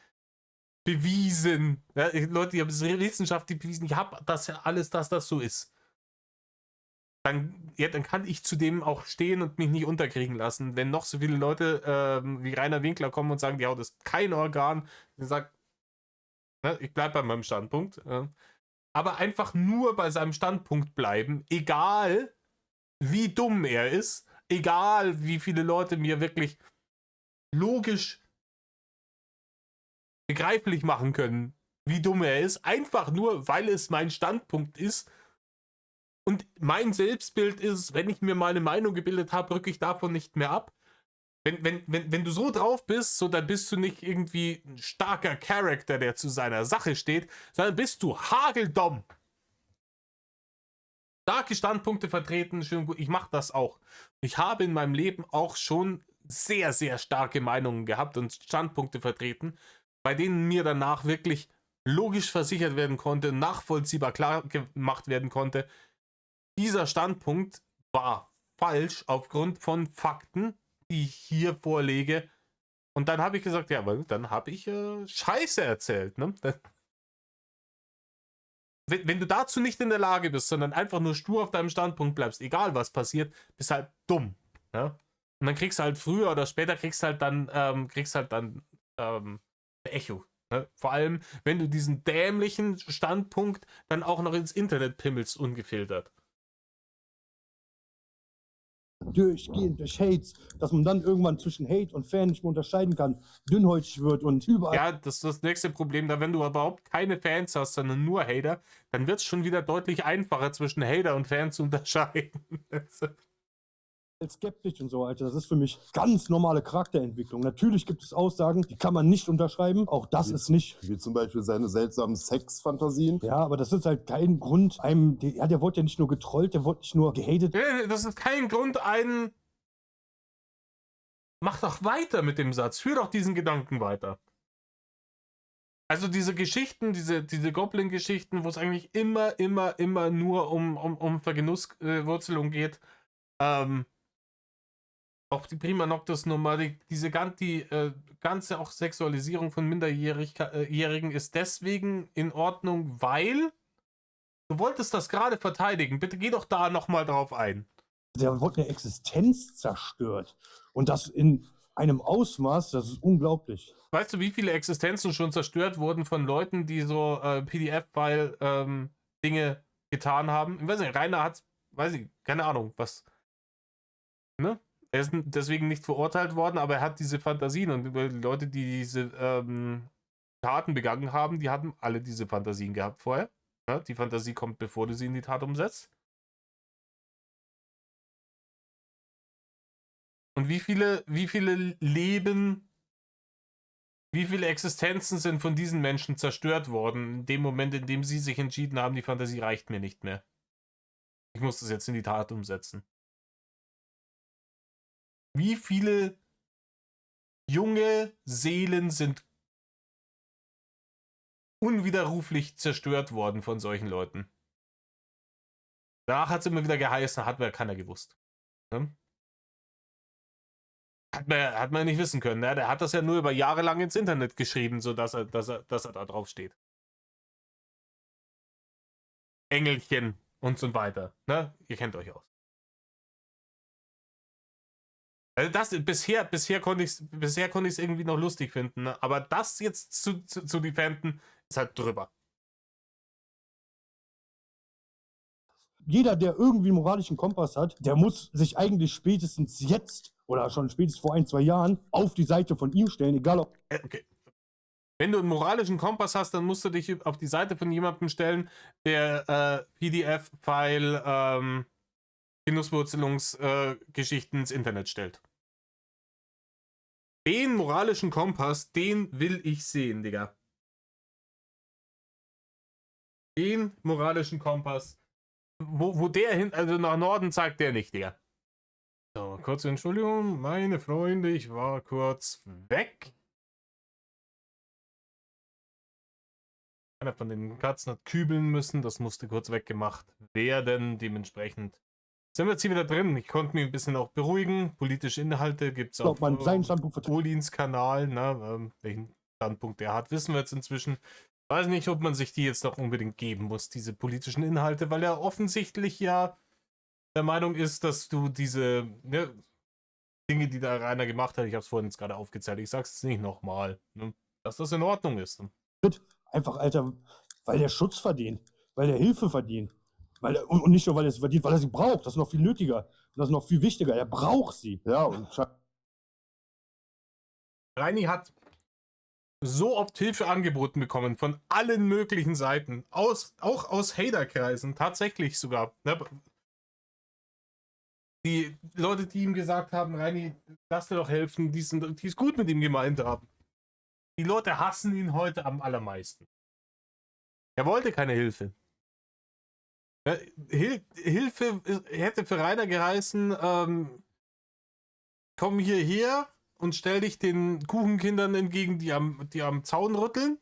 bewiesen, ja, Leute, ich habe es wissenschaftlich bewiesen, ich habe das ja alles, dass das so ist. Dann kann ich zu dem auch stehen und mich nicht unterkriegen lassen. Wenn noch so viele Leute wie Rainer Winkler kommen und sagen, die Haut ist kein Organ, dann sagt, ne, ich bleibe bei meinem Standpunkt. Aber einfach nur bei seinem Standpunkt bleiben, egal wie dumm er ist, egal wie viele Leute mir wirklich logisch begreiflich machen können, wie dumm er ist, einfach nur, weil es mein Standpunkt ist und mein Selbstbild ist, wenn ich mir mal eine Meinung gebildet habe, rücke ich davon nicht mehr ab. Wenn du so drauf bist, so dann bist du nicht irgendwie ein starker Charakter, der zu seiner Sache steht, sondern bist du hageldumm. Starke Standpunkte vertreten, schön gut, ich mache das auch. Ich habe in meinem Leben auch schon sehr, sehr starke Meinungen gehabt und Standpunkte vertreten, bei denen mir danach wirklich logisch versichert werden konnte, nachvollziehbar klar gemacht werden konnte, dieser Standpunkt war falsch aufgrund von Fakten, die ich hier vorlege. Und dann habe ich gesagt, ja, weil dann habe ich Scheiße erzählt. Ne? Wenn du dazu nicht in der Lage bist, sondern einfach nur stur auf deinem Standpunkt bleibst, egal was passiert, bist halt dumm. Ja? Und dann kriegst du halt früher oder später ein Echo. Ne? Vor allem, wenn du diesen dämlichen Standpunkt dann auch noch ins Internet pimmelst, ungefiltert. Durchgehend durch Hates, dass man dann irgendwann zwischen Hate und Fan nicht mehr unterscheiden kann, dünnhäutig wird und überall. Ja, das ist das nächste Problem. Da, wenn du überhaupt keine Fans hast, sondern nur Hater, dann wird es schon wieder deutlich einfacher, zwischen Hater und Fan zu unterscheiden. Skeptisch und so, Alter. Das ist für mich ganz normale Charakterentwicklung. Natürlich gibt es Aussagen, die kann man nicht unterschreiben. Auch das ist nicht. Wie zum Beispiel seine seltsamen Sexfantasien. Ja, aber das ist halt kein Grund, der wurde ja nicht nur getrollt, der wurde nicht nur gehatet. Das ist kein Grund, mach doch weiter mit dem Satz. Führ doch diesen Gedanken weiter. Also diese Geschichten, diese Goblin-Geschichten, wo es eigentlich immer nur um Vergenusswurzelung geht, auch die Prima Noctis Nummer, diese ganze auch Sexualisierung von Minderjährigen ist deswegen in Ordnung, weil du wolltest das gerade verteidigen. Bitte geh doch da nochmal drauf ein. Der wurde eine Existenz zerstört. Und das in einem Ausmaß, das ist unglaublich. Weißt du, wie viele Existenzen schon zerstört wurden von Leuten, die so PDF-File Dinge getan haben? Ich weiß nicht, Rainer hat, weiß ich, keine Ahnung, was. Ne? Er ist deswegen nicht verurteilt worden, aber er hat diese Fantasien und die Leute, die diese Taten begangen haben, die hatten alle diese Fantasien gehabt vorher. Ja, die Fantasie kommt, bevor du sie in die Tat umsetzt. Und wie viele Leben, wie viele Existenzen sind von diesen Menschen zerstört worden, in dem Moment, in dem sie sich entschieden haben, die Fantasie reicht mir nicht mehr. Ich muss das jetzt in die Tat umsetzen. Wie viele junge Seelen sind unwiderruflich zerstört worden von solchen Leuten? Danach hat es immer wieder geheißen, hat man keiner gewusst. Ne? Hat man nicht wissen können. Ne? Der hat das ja nur über Jahre lang ins Internet geschrieben, sodass er da drauf steht. Engelchen und so weiter. Ne? Ihr kennt euch aus. Also das bisher konnte ich es irgendwie noch lustig finden, ne? Aber das jetzt zu defenden, ist halt drüber. Jeder, der irgendwie einen moralischen Kompass hat, der muss sich eigentlich spätestens jetzt oder schon spätestens vor 1, 2 Jahren auf die Seite von ihm stellen, egal ob. Okay. Wenn du einen moralischen Kompass hast, dann musst du dich auf die Seite von jemandem stellen, der PDF-File Genusswurzelungsgeschichten ins Internet stellt. Den moralischen Kompass, den will ich sehen, Digga. Den moralischen Kompass. Wo der hin, also nach Norden zeigt der nicht, Digga. So, kurze Entschuldigung, meine Freunde, ich war kurz weg. Einer von den Katzen hat kübeln müssen, das musste kurz weggemacht werden. Dementsprechend sind wir jetzt hier wieder drin. Ich konnte mich ein bisschen auch beruhigen. Politische Inhalte gibt es auf seinen Standpunkt vertritt. Olins Kanal. Ne? Welchen Standpunkt der hat, wissen wir jetzt inzwischen. Weiß nicht, ob man sich die jetzt noch unbedingt geben muss, diese politischen Inhalte, weil er offensichtlich ja der Meinung ist, dass du diese Dinge, die da Rainer gemacht hat, ich habe es vorhin jetzt gerade aufgezählt, ich sag's jetzt nicht nochmal, ne? Dass das in Ordnung ist. Einfach, Alter, weil der Schutz verdient, weil der Hilfe verdient. Und nicht nur, weil er es verdient, weil er sie braucht. Das ist noch viel nötiger. Das ist noch viel wichtiger. Er braucht sie. Ja, und Reini hat so oft Hilfe angeboten bekommen von allen möglichen Seiten, auch aus Haterkreisen, tatsächlich sogar. Ne? Die Leute, die ihm gesagt haben, Reini, lass dir doch helfen, die es gut mit ihm gemeint haben. Die Leute hassen ihn heute am allermeisten. Er wollte keine Hilfe. Hilfe hätte für Rainer geheißen, komm hierher und stell dich den Kuchenkindern entgegen, die am Zaun rütteln.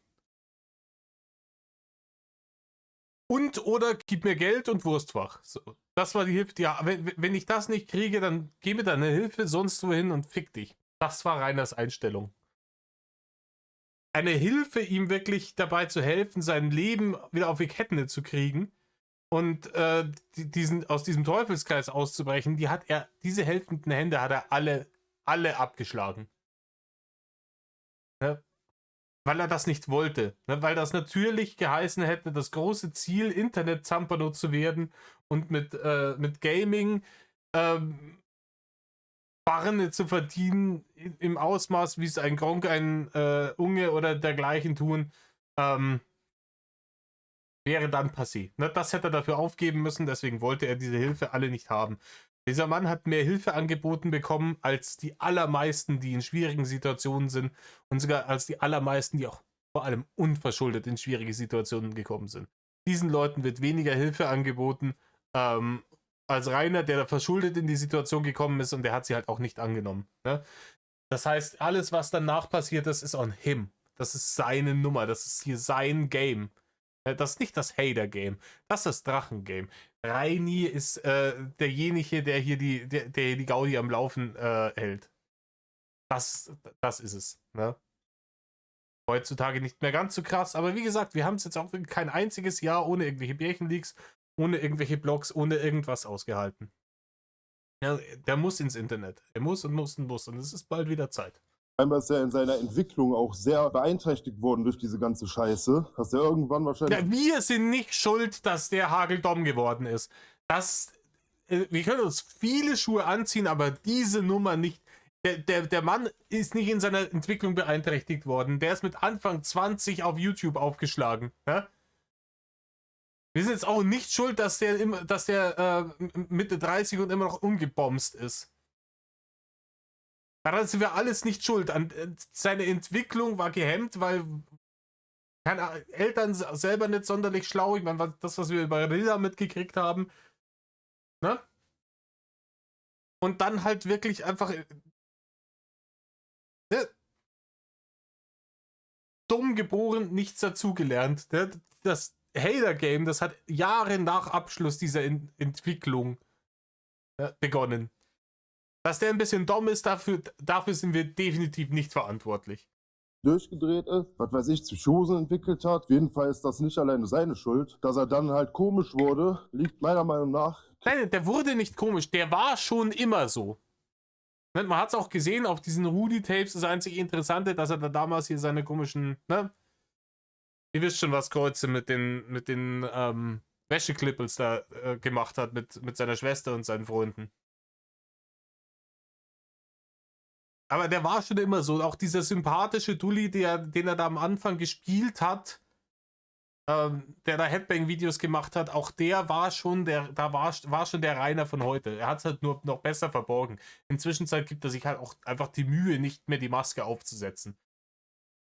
Und oder gib mir Geld und Wurstfach. So, das war die Hilfe. Ja, wenn ich das nicht kriege, dann geh mir deine Hilfe sonst wohin und fick dich. Das war Rainers Einstellung. Eine Hilfe, ihm wirklich dabei zu helfen, sein Leben wieder auf die Ketten zu kriegen und aus diesem Teufelskreis auszubrechen, diese helfenden Hände hat er alle abgeschlagen. Ne? Weil er das nicht wollte. Ne? Weil das natürlich geheißen hätte, das große Ziel, Internet-Zampano zu werden und mit Gaming Barren zu verdienen im Ausmaß, wie es ein Gronk, ein Unge oder dergleichen tun, wäre dann passé. Ne? Das hätte er dafür aufgeben müssen, deswegen wollte er diese Hilfe alle nicht haben. Dieser Mann hat mehr Hilfe angeboten bekommen als die allermeisten, die in schwierigen Situationen sind und sogar als die allermeisten, die auch vor allem unverschuldet in schwierige Situationen gekommen sind. Diesen Leuten wird weniger Hilfe angeboten als Rainer, der da verschuldet in die Situation gekommen ist und der hat sie halt auch nicht angenommen. Ne? Das heißt, alles, was danach passiert ist, ist on him. Das ist seine Nummer, das ist hier sein Game. Das ist nicht das Hater-Game, das ist das Drachen-Game. Reini ist derjenige, der hier die Gaudi am Laufen hält. Das ist es. Ne? Heutzutage nicht mehr ganz so krass, aber wie gesagt, wir haben es jetzt auch kein einziges Jahr ohne irgendwelche Bärchenleaks, ohne irgendwelche Blogs, ohne irgendwas ausgehalten. Ja, der muss ins Internet. Er muss und es ist bald wieder Zeit. Scheinbar ist er in seiner Entwicklung auch sehr beeinträchtigt worden durch diese ganze Scheiße. Dass er irgendwann wahrscheinlich. Ja, wir sind nicht schuld, dass der Hageldom geworden ist. Wir können uns viele Schuhe anziehen, aber diese Nummer nicht. Der Mann ist nicht in seiner Entwicklung beeinträchtigt worden. Der ist mit Anfang 20 auf YouTube aufgeschlagen. Ja? Wir sind jetzt auch nicht schuld, dass der Mitte 30 und immer noch ungebomst ist. Daran sind wir alles nicht schuld. Seine Entwicklung war gehemmt, weil keine Eltern selber nicht sonderlich schlau. Ich meine, das, was wir über Rilla mitgekriegt haben. Ne? Und dann halt wirklich einfach dumm geboren, nichts dazugelernt. Das Hater-Game, das hat Jahre nach Abschluss dieser Entwicklung begonnen. Dass der ein bisschen dumm ist, dafür sind wir definitiv nicht verantwortlich. Durchgedreht ist, was weiß ich, Psychosen entwickelt hat. Auf jeden Fall ist das nicht alleine seine Schuld. Dass er dann halt komisch wurde, liegt meiner Meinung nach. Nein, der wurde nicht komisch, der war schon immer so. Ne, man hat es auch gesehen auf diesen Rudi-Tapes. Das einzige Interessante, dass er da damals hier seine komischen, ne? Ihr wisst schon, was Kreuze mit den Wäscheklippels da gemacht hat mit seiner Schwester und seinen Freunden. Aber der war schon immer so. Auch dieser sympathische Dulli, den er da am Anfang gespielt hat, der da Headbang-Videos gemacht hat, auch der war schon war schon der Rainer von heute. Er hat es halt nur noch besser verborgen. Inzwischen gibt er sich halt auch einfach die Mühe, nicht mehr die Maske aufzusetzen.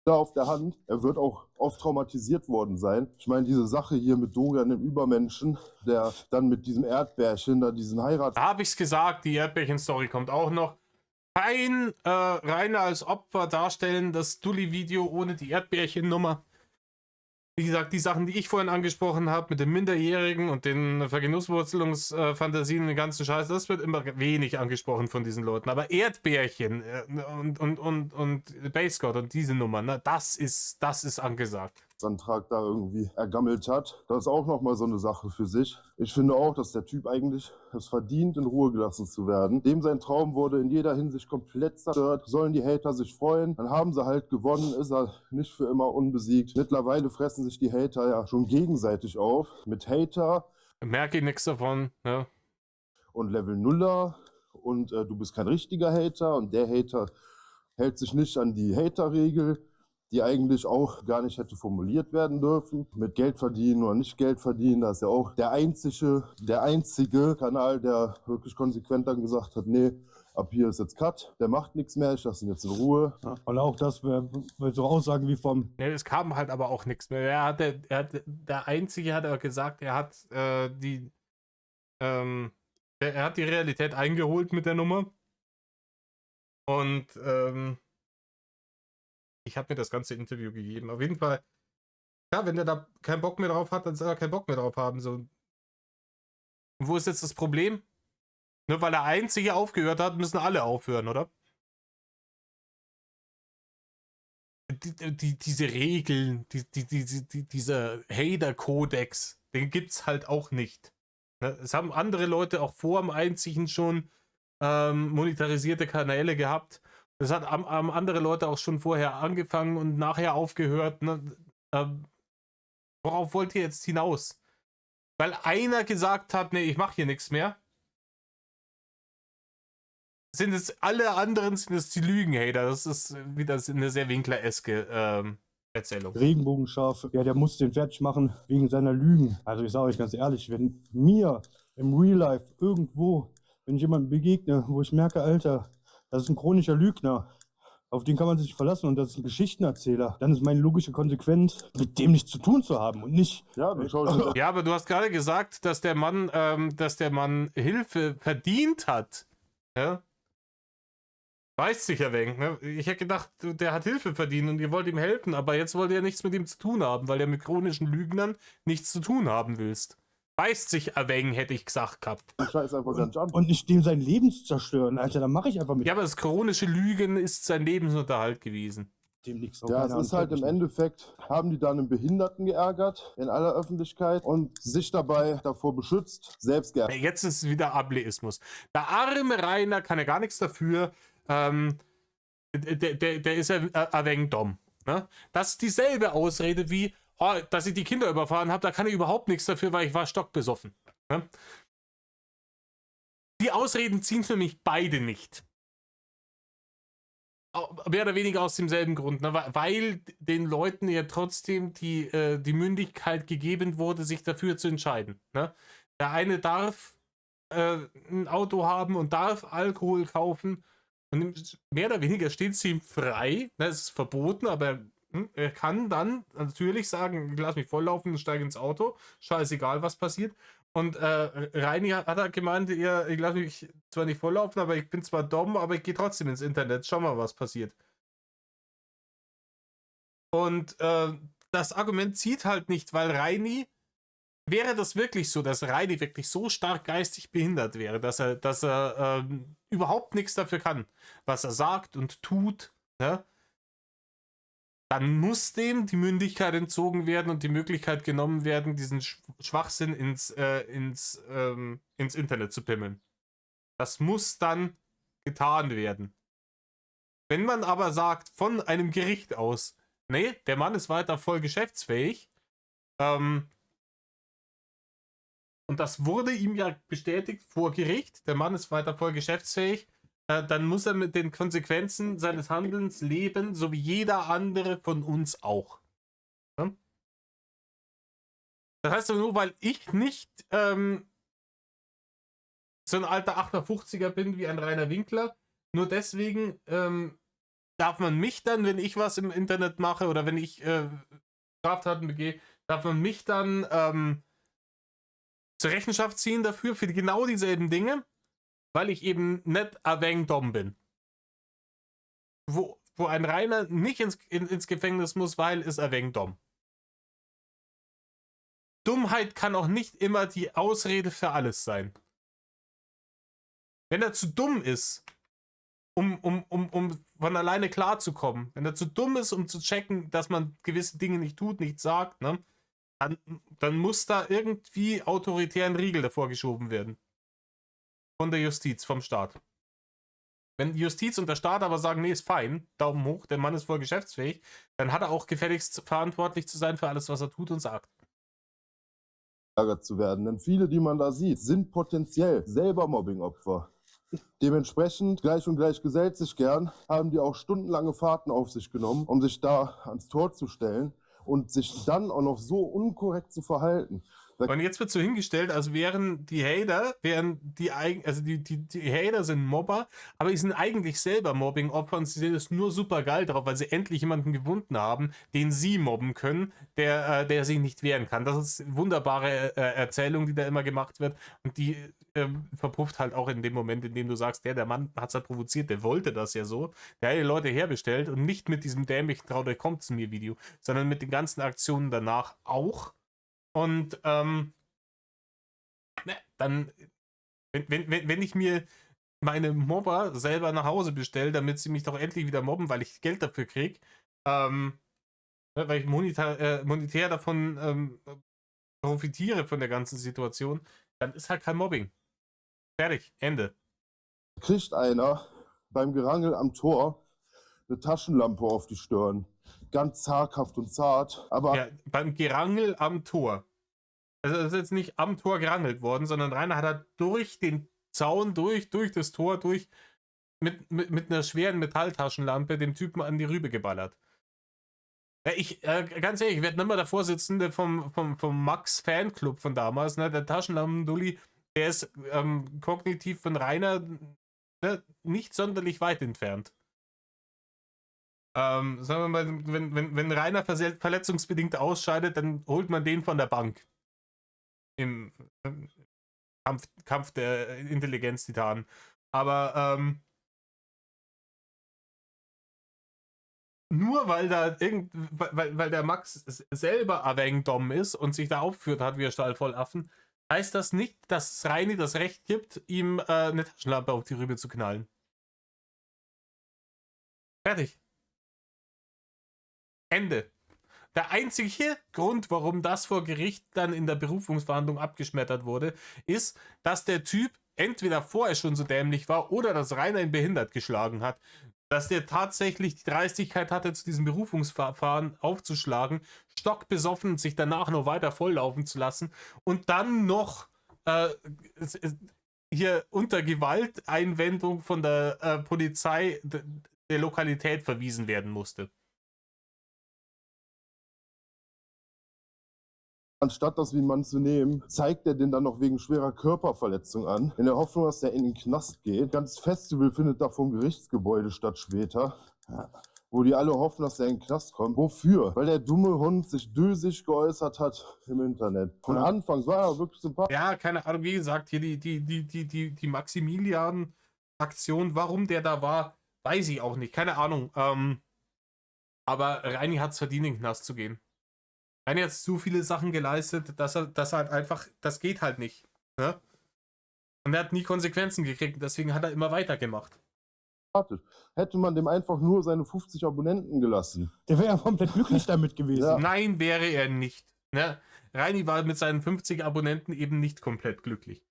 Da auf der Hand, er wird auch oft traumatisiert worden sein. Ich meine, diese Sache hier mit Dorian, dem Übermenschen, der dann mit diesem Erdbärchen da diesen Heirat... Da habe ich es gesagt, die Erdbärchen-Story kommt auch noch. Kein Rainer als Opfer darstellen, das Dulli-Video ohne die Erdbärchen-Nummer. Wie gesagt, die Sachen, die ich vorhin angesprochen habe, mit den Minderjährigen und den Vergenusswurzelungsfantasien und den ganzen Scheiß, das wird immer wenig angesprochen von diesen Leuten. Aber Erdbärchen und Base God und diese Nummer, ne, das ist angesagt. Antrag da irgendwie ergammelt hat. Das ist auch nochmal so eine Sache für sich. Ich finde auch, dass der Typ eigentlich es verdient, in Ruhe gelassen zu werden. Dem sein Traum wurde in jeder Hinsicht komplett zerstört. Sollen die Hater sich freuen? Dann haben sie halt gewonnen, ist er nicht für immer unbesiegt. Mittlerweile fressen sich die Hater ja schon gegenseitig auf. Mit Hater. Merke ich nichts davon, ne? Und Level Nuller. Und du bist kein richtiger Hater. Und der Hater hält sich nicht an die Hater-Regel, die eigentlich auch gar nicht hätte formuliert werden dürfen. Mit Geld verdienen oder nicht Geld verdienen, da ist ja auch der einzige Kanal, der wirklich konsequent dann gesagt hat, nee, ab hier ist jetzt Cut, der macht nichts mehr, ich lasse ihn jetzt in Ruhe. Ja, und auch das wäre so Aussagen wie vom... Ne, es kam halt aber auch nichts mehr. Der Einzige hat aber gesagt, er hat er hat die Realität eingeholt mit der Nummer. Und ich habe mir das ganze Interview gegeben. Auf jeden Fall, ja, wenn der da keinen Bock mehr drauf hat, dann soll er keinen Bock mehr drauf haben. So. Und wo ist jetzt das Problem? Nur weil der Einzige aufgehört hat, müssen alle aufhören, oder? Diese Regeln, dieser Hater-Kodex, den gibt's halt auch nicht. Ne? Es haben andere Leute auch vor dem Einzigen schon monetarisierte Kanäle gehabt. Das hat andere Leute auch schon vorher angefangen und nachher aufgehört. Ne? Worauf wollt ihr jetzt hinaus? Weil einer gesagt hat, nee, ich mache hier nichts mehr. Sind es alle anderen, sind es die Lügenhater? Das ist wieder eine sehr winklereske Erzählung. Regenbogenschafe, ja, der muss den fertig machen wegen seiner Lügen. Also ich sage euch ganz ehrlich, wenn mir im Real Life irgendwo, wenn ich jemanden begegne, wo ich merke, Alter, das ist ein chronischer Lügner, auf den kann man sich verlassen und das ist ein Geschichtenerzähler, dann ist meine logische Konsequenz, mit dem nichts zu tun zu haben und nicht... Ja, dann schau Ja, aber du hast gerade gesagt, dass der Mann Hilfe verdient hat. Ja? Weiß sich ja wenig. Ne? Ich hätte gedacht, der hat Hilfe verdient und ihr wollt ihm helfen, aber jetzt wollt ihr nichts mit ihm zu tun haben, weil ihr mit chronischen Lügnern nichts zu tun haben willst. Beißt sich ein wenig, hätte ich gesagt gehabt. Scheiß einfach ganz an. Und nicht dem sein Leben zu zerstören, Alter, dann mache ich einfach mit Ja, aber das chronische Lügen ist sein Lebensunterhalt gewesen. dem nichts. Ja, es ist halt im Endeffekt, haben die dann einen Behinderten geärgert in aller Öffentlichkeit und sich dabei davor beschützt, selbst geärgert. Jetzt ist es wieder Ableismus. Der arme Rainer kann ja gar nichts dafür. Der ist ja ein wenig dumm. Ne? Das ist dieselbe Ausrede wie, oh, dass ich die Kinder überfahren habe, da kann ich überhaupt nichts dafür, weil ich war stockbesoffen. Ne? Die Ausreden ziehen für mich beide nicht. Mehr oder weniger aus demselben Grund, ne? Weil den Leuten ja trotzdem die Mündigkeit gegeben wurde, sich dafür zu entscheiden. Ne? Der eine darf ein Auto haben und darf Alkohol kaufen und mehr oder weniger steht es ihm frei. Ne? Es ist verboten, aber er kann dann natürlich sagen, ich lass mich volllaufen und steige ins Auto, scheißegal was passiert. Und Reini hat halt gemeint, ja, ich lasse mich zwar nicht volllaufen, aber ich bin zwar dumm, aber ich gehe trotzdem ins Internet. Schau mal, was passiert. Und das Argument zieht halt nicht, weil Reini, wäre das wirklich so, dass Reini wirklich so stark geistig behindert wäre, dass er überhaupt nichts dafür kann, was er sagt und tut, ne? Dann muss dem die Mündigkeit entzogen werden und die Möglichkeit genommen werden, diesen Schwachsinn ins Internet zu pimmeln. Das muss dann getan werden. Wenn man aber sagt, von einem Gericht aus, nee, der Mann ist weiter voll geschäftsfähig, und das wurde ihm ja bestätigt vor Gericht, der Mann ist weiter voll geschäftsfähig, dann muss er mit den Konsequenzen seines Handelns leben, so wie jeder andere von uns auch. Ja? Das heißt nur, weil ich nicht so ein alter 58er bin wie ein Rainer Winkler, nur deswegen darf man mich dann, wenn ich was im Internet mache oder wenn ich Straftaten begehe, darf man mich dann zur Rechenschaft ziehen dafür, für genau dieselben Dinge, weil ich eben nicht ein dumm bin. Wo ein Rainer nicht ins Gefängnis muss, weil ist ein dumm. Dummheit kann auch nicht immer die Ausrede für alles sein. Wenn er zu dumm ist, um von alleine klarzukommen, wenn er zu dumm ist, um zu checken, dass man gewisse Dinge nicht tut, nicht sagt, ne, dann muss da irgendwie autoritären Riegel davor geschoben werden. Von der Justiz, vom Staat. Wenn die Justiz und der Staat aber sagen, nee, ist fein, Daumen hoch, der Mann ist voll geschäftsfähig, dann hat er auch gefälligst verantwortlich zu sein für alles, was er tut und sagt. Zu werden. Denn viele, die man da sieht, sind potenziell selber Mobbingopfer. Dementsprechend, gleich und gleich gesellt sich gern, haben die auch stundenlange Fahrten auf sich genommen, um sich da ans Tor zu stellen und sich dann auch noch so unkorrekt zu verhalten. Und jetzt wird so hingestellt, als wären die Hater, die Hater sind Mobber, aber die sind eigentlich selber Mobbing-Opfer und sie sind es nur super geil drauf, weil sie endlich jemanden gefunden haben, den sie mobben können, der sich nicht wehren kann. Das ist eine wunderbare Erzählung, die da immer gemacht wird und die verpufft halt auch in dem Moment, in dem du sagst, der Mann hat es halt provoziert, der wollte das ja so, der hat die Leute herbestellt und nicht mit diesem dämlichen Trau, der kommt zu mir Video, sondern mit den ganzen Aktionen danach auch. Und dann, wenn ich mir meine Mobber selber nach Hause bestelle, damit sie mich doch endlich wieder mobben, weil ich Geld dafür kriege, weil ich monetär davon profitiere von der ganzen Situation, dann ist halt kein Mobbing. Fertig, Ende. Kriegt einer beim Gerangel am Tor eine Taschenlampe auf die Stirn. Ganz zaghaft und zart, aber... Ja, beim Gerangel am Tor. Also es ist jetzt nicht am Tor gerangelt worden, sondern Rainer hat halt durch den Zaun, durch das Tor, mit einer schweren Metalltaschenlampe dem Typen an die Rübe geballert. Ja, ganz ehrlich, ich werde nicht mal der Vorsitzende vom Max Fanclub von damals, ne, der Taschenlampendulli, der ist kognitiv von Rainer nicht sonderlich weit entfernt. Sagen wir mal, wenn Rainer verletzungsbedingt ausscheidet, dann holt man den von der Bank. Im Kampf der Intelligenz-Titanen. Aber nur weil weil der Max selber ein dumm ist und sich da aufgeführt hat wie ein Stall voll Affen, heißt das nicht, dass Reini das Recht gibt, ihm eine Taschenlampe auf die Rübe zu knallen. Fertig. Ende. Der einzige Grund, warum das vor Gericht dann in der Berufungsverhandlung abgeschmettert wurde, ist, dass der Typ entweder vorher schon so dämlich war oder dass Rainer ihn behindert geschlagen hat. Dass der tatsächlich die Dreistigkeit hatte, zu diesem Berufungsverfahren aufzuschlagen, stockbesoffen und sich danach noch weiter volllaufen zu lassen und dann noch hier unter Gewalteinwendung von der Polizei der Lokalität verwiesen werden musste. Anstatt das wie man zu nehmen, zeigt er den dann noch wegen schwerer Körperverletzung an, in der Hoffnung, dass der in den Knast geht. Das Festival findet da vom Gerichtsgebäude statt später, wo die alle hoffen, dass er in den Knast kommt. Wofür? Weil der dumme Hund sich dösig geäußert hat im Internet. Von Anfangs war er wirklich sympathisch. Ja, keine Ahnung, wie gesagt, hier die Maximilian-Aktion, warum der da war, weiß ich auch nicht, keine Ahnung. Aber Reini hat es verdient, in den Knast zu gehen. Reini hat so viele Sachen geleistet, dass er halt einfach, das geht halt nicht. Ne? Und er hat nie Konsequenzen gekriegt, deswegen hat er immer weitergemacht. Hätte man dem einfach nur seine 50 Abonnenten gelassen. Der wäre ja komplett glücklich damit gewesen. Ja. Nein, wäre er nicht. Ne? Reini war mit seinen 50 Abonnenten eben nicht komplett glücklich.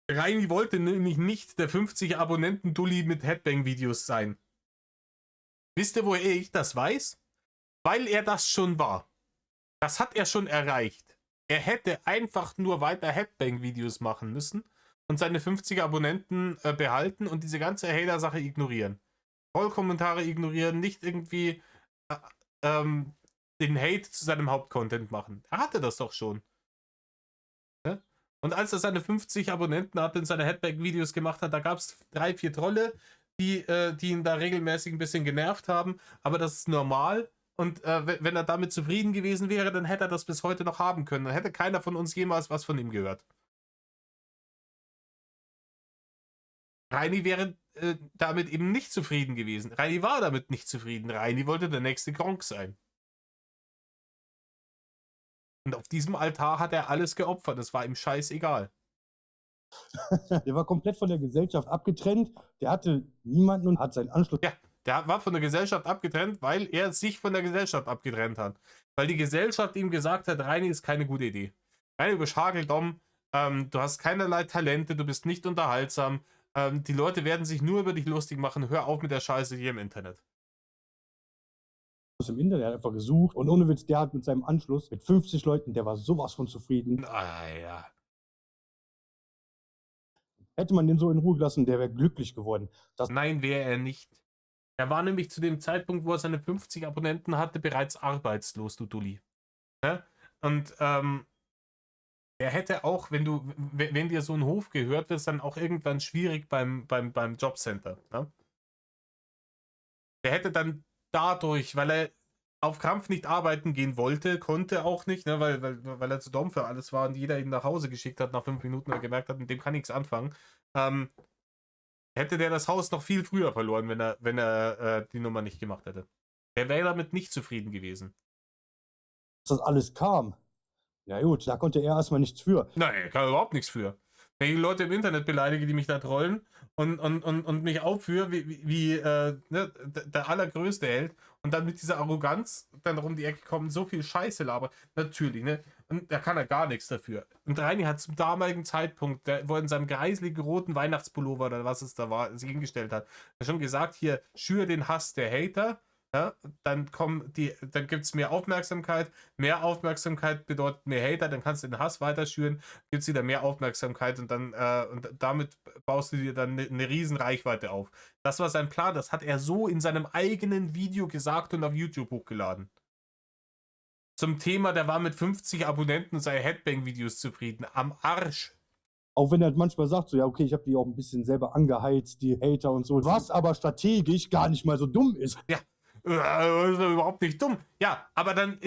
Reini wollte nämlich nicht der 50 Abonnenten-Dulli mit Headbang-Videos sein. Wisst ihr, woher ich das weiß? Weil er das schon war. Das hat er schon erreicht. Er hätte einfach nur weiter Headbang-Videos machen müssen und seine 50 Abonnenten behalten und diese ganze Hater-Sache ignorieren. Trollkommentare ignorieren, nicht irgendwie den Hate zu seinem Hauptcontent machen. Er hatte das doch schon. Ja? Und als er seine 50 Abonnenten hatte und seine Headbang-Videos gemacht hat, da gab es 3, 4 Trolle, die ihn da regelmäßig ein bisschen genervt haben, aber das ist normal. Und wenn er damit zufrieden gewesen wäre, dann hätte er das bis heute noch haben können. Dann hätte keiner von uns jemals was von ihm gehört. Reini wäre damit eben nicht zufrieden gewesen. Reini war damit nicht zufrieden. Reini wollte der nächste Gronk sein. Und auf diesem Altar hat er alles geopfert. Das war ihm scheißegal. Der war komplett von der Gesellschaft abgetrennt. Der hatte niemanden und hat seinen Anschluss. Ja, der war von der Gesellschaft abgetrennt, weil er sich von der Gesellschaft abgetrennt hat. Weil die Gesellschaft ihm gesagt hat, Reini ist keine gute Idee. Reini, du bist hageldumm, du hast keinerlei Talente, du bist nicht unterhaltsam, die Leute werden sich nur über dich lustig machen, hör auf mit der Scheiße hier im Internet. Im Internet, er hat einfach gesucht und ohne Witz, der hat mit seinem Anschluss mit 50 Leuten, der war sowas von zufrieden. Ah, ja. Hätte man den so in Ruhe gelassen, der wäre glücklich geworden. Nein, wäre er nicht. Er war nämlich zu dem Zeitpunkt, wo er seine 50 Abonnenten hatte, bereits arbeitslos, du Dulli. Ja? Und er hätte auch, wenn dir so ein Hof gehört, wird es dann auch irgendwann schwierig beim Jobcenter. Ne? Der hätte dann dadurch, weil er auf Krampf nicht arbeiten gehen wollte, konnte auch nicht, ne, weil er zu dumm für alles war und jeder ihn nach Hause geschickt hat nach 5 Minuten, weil er gemerkt hat, mit dem kann nichts anfangen, hätte der das Haus noch viel früher verloren, wenn er die Nummer nicht gemacht hätte. Der wäre damit nicht zufrieden gewesen. Das alles kam. Na gut, da konnte er erstmal nichts für. Nein, er kann überhaupt nichts für. Wenn ich die Leute im Internet beleidige, die mich da trollen und mich aufführe, wie ne, der allergrößte Held und dann mit dieser Arroganz dann um die Ecke kommen, so viel Scheiße labern, natürlich, ne? Und da kann er gar nichts dafür. Und Reini hat zum damaligen Zeitpunkt, wo er in seinem greiseligen roten Weihnachtspullover oder was es da war, sich hingestellt hat, schon gesagt, hier, schüre den Hass der Hater. Ja, dann gibt es mehr Aufmerksamkeit. Mehr Aufmerksamkeit bedeutet mehr Hater, dann kannst du den Hass weiterschüren, gibt es wieder mehr Aufmerksamkeit und dann und damit baust du dir dann eine riesen Reichweite auf. Das war sein Plan, das hat er so in seinem eigenen Video gesagt und auf YouTube hochgeladen. Zum Thema, der war mit 50 Abonnenten und seine Headbang-Videos zufrieden. Am Arsch. Auch wenn er manchmal sagt, so, ja, okay, ich habe die auch ein bisschen selber angeheizt, die Hater und so. Was aber strategisch gar nicht mal so dumm ist. Ja. Das ist überhaupt nicht dumm. Ja, aber wenn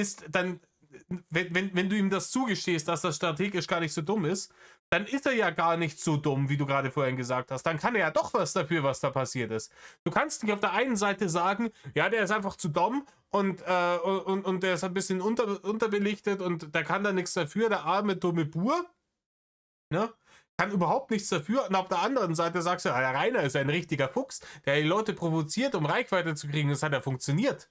du ihm das zugestehst, dass das strategisch gar nicht so dumm ist, dann ist er ja gar nicht so dumm, wie du gerade vorhin gesagt hast. Dann kann er ja doch was dafür, was da passiert ist. Du kannst nicht auf der einen Seite sagen, ja, der ist einfach zu dumm und der ist ein bisschen unterbelichtet und der kann da nichts dafür, der arme, dumme Bur. Ne? Kann überhaupt nichts dafür. Und auf der anderen Seite sagst du, der Rainer ist ein richtiger Fuchs, der die Leute provoziert, um Reichweite zu kriegen. Das hat ja funktioniert.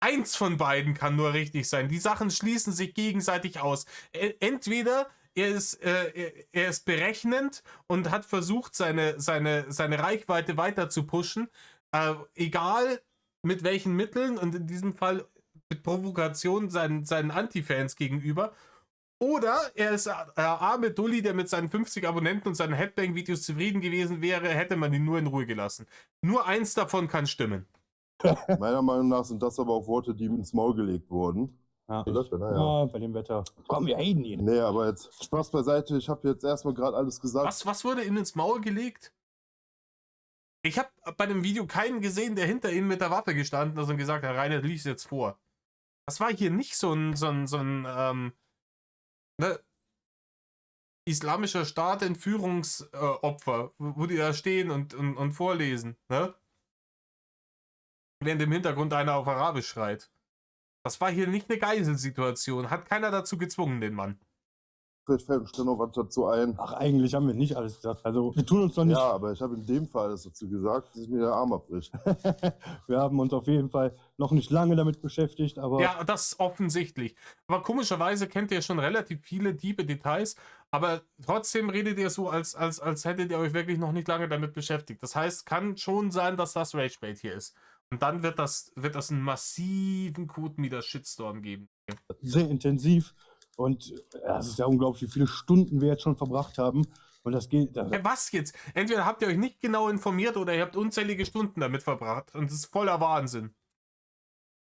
Eins von beiden kann nur richtig sein. Die Sachen schließen sich gegenseitig aus. Entweder er ist berechnend und hat versucht, seine Reichweite weiter zu pushen, egal mit welchen Mitteln und in diesem Fall mit Provokation seinen Anti-Fans gegenüber. Oder er ist der arme Dulli, der mit seinen 50 Abonnenten und seinen Headbang-Videos zufrieden gewesen wäre, hätte man ihn nur in Ruhe gelassen. Nur eins davon kann stimmen. Meiner Meinung nach sind das aber auch Worte, die ihm ins Maul gelegt wurden. Ja, Naja. bei dem Wetter. Komm, wir haten ihn. Nee, aber jetzt Spaß beiseite. Ich habe jetzt erstmal gerade alles gesagt. Was wurde ihm ins Maul gelegt? Ich habe bei dem Video keinen gesehen, der hinter ihm mit der Waffe gestanden ist und gesagt hat, Rainer, lies jetzt vor. Das war hier nicht so ein islamischer Staat Entführungsopfer, wo die da stehen und vorlesen, ne? Während im Hintergrund einer auf Arabisch schreit. Das war hier nicht eine Geiselsituation. Hat keiner dazu gezwungen, den Mann. Vielleicht fällt uns dann noch was dazu ein. Ach, eigentlich haben wir nicht alles gesagt. Also, wir tun uns doch nicht. Ja, aber ich habe in dem Fall alles dazu gesagt, dass mir der Arm abbricht. Wir haben uns auf jeden Fall noch nicht lange damit beschäftigt, aber Ja, das offensichtlich. Aber komischerweise kennt ihr schon relativ viele tiefe Details, aber trotzdem redet ihr so, als hättet ihr euch wirklich noch nicht lange damit beschäftigt. Das heißt, kann schon sein, dass das Ragebait hier ist. Und dann wird das einen massiven Code-Meter-Shitstorm geben. sehr intensiv. Und es ist ja unglaublich, wie viele Stunden wir jetzt schon verbracht haben. Und das geht. Was jetzt? Entweder habt ihr euch nicht genau informiert oder ihr habt unzählige Stunden damit verbracht. Und das ist voller Wahnsinn.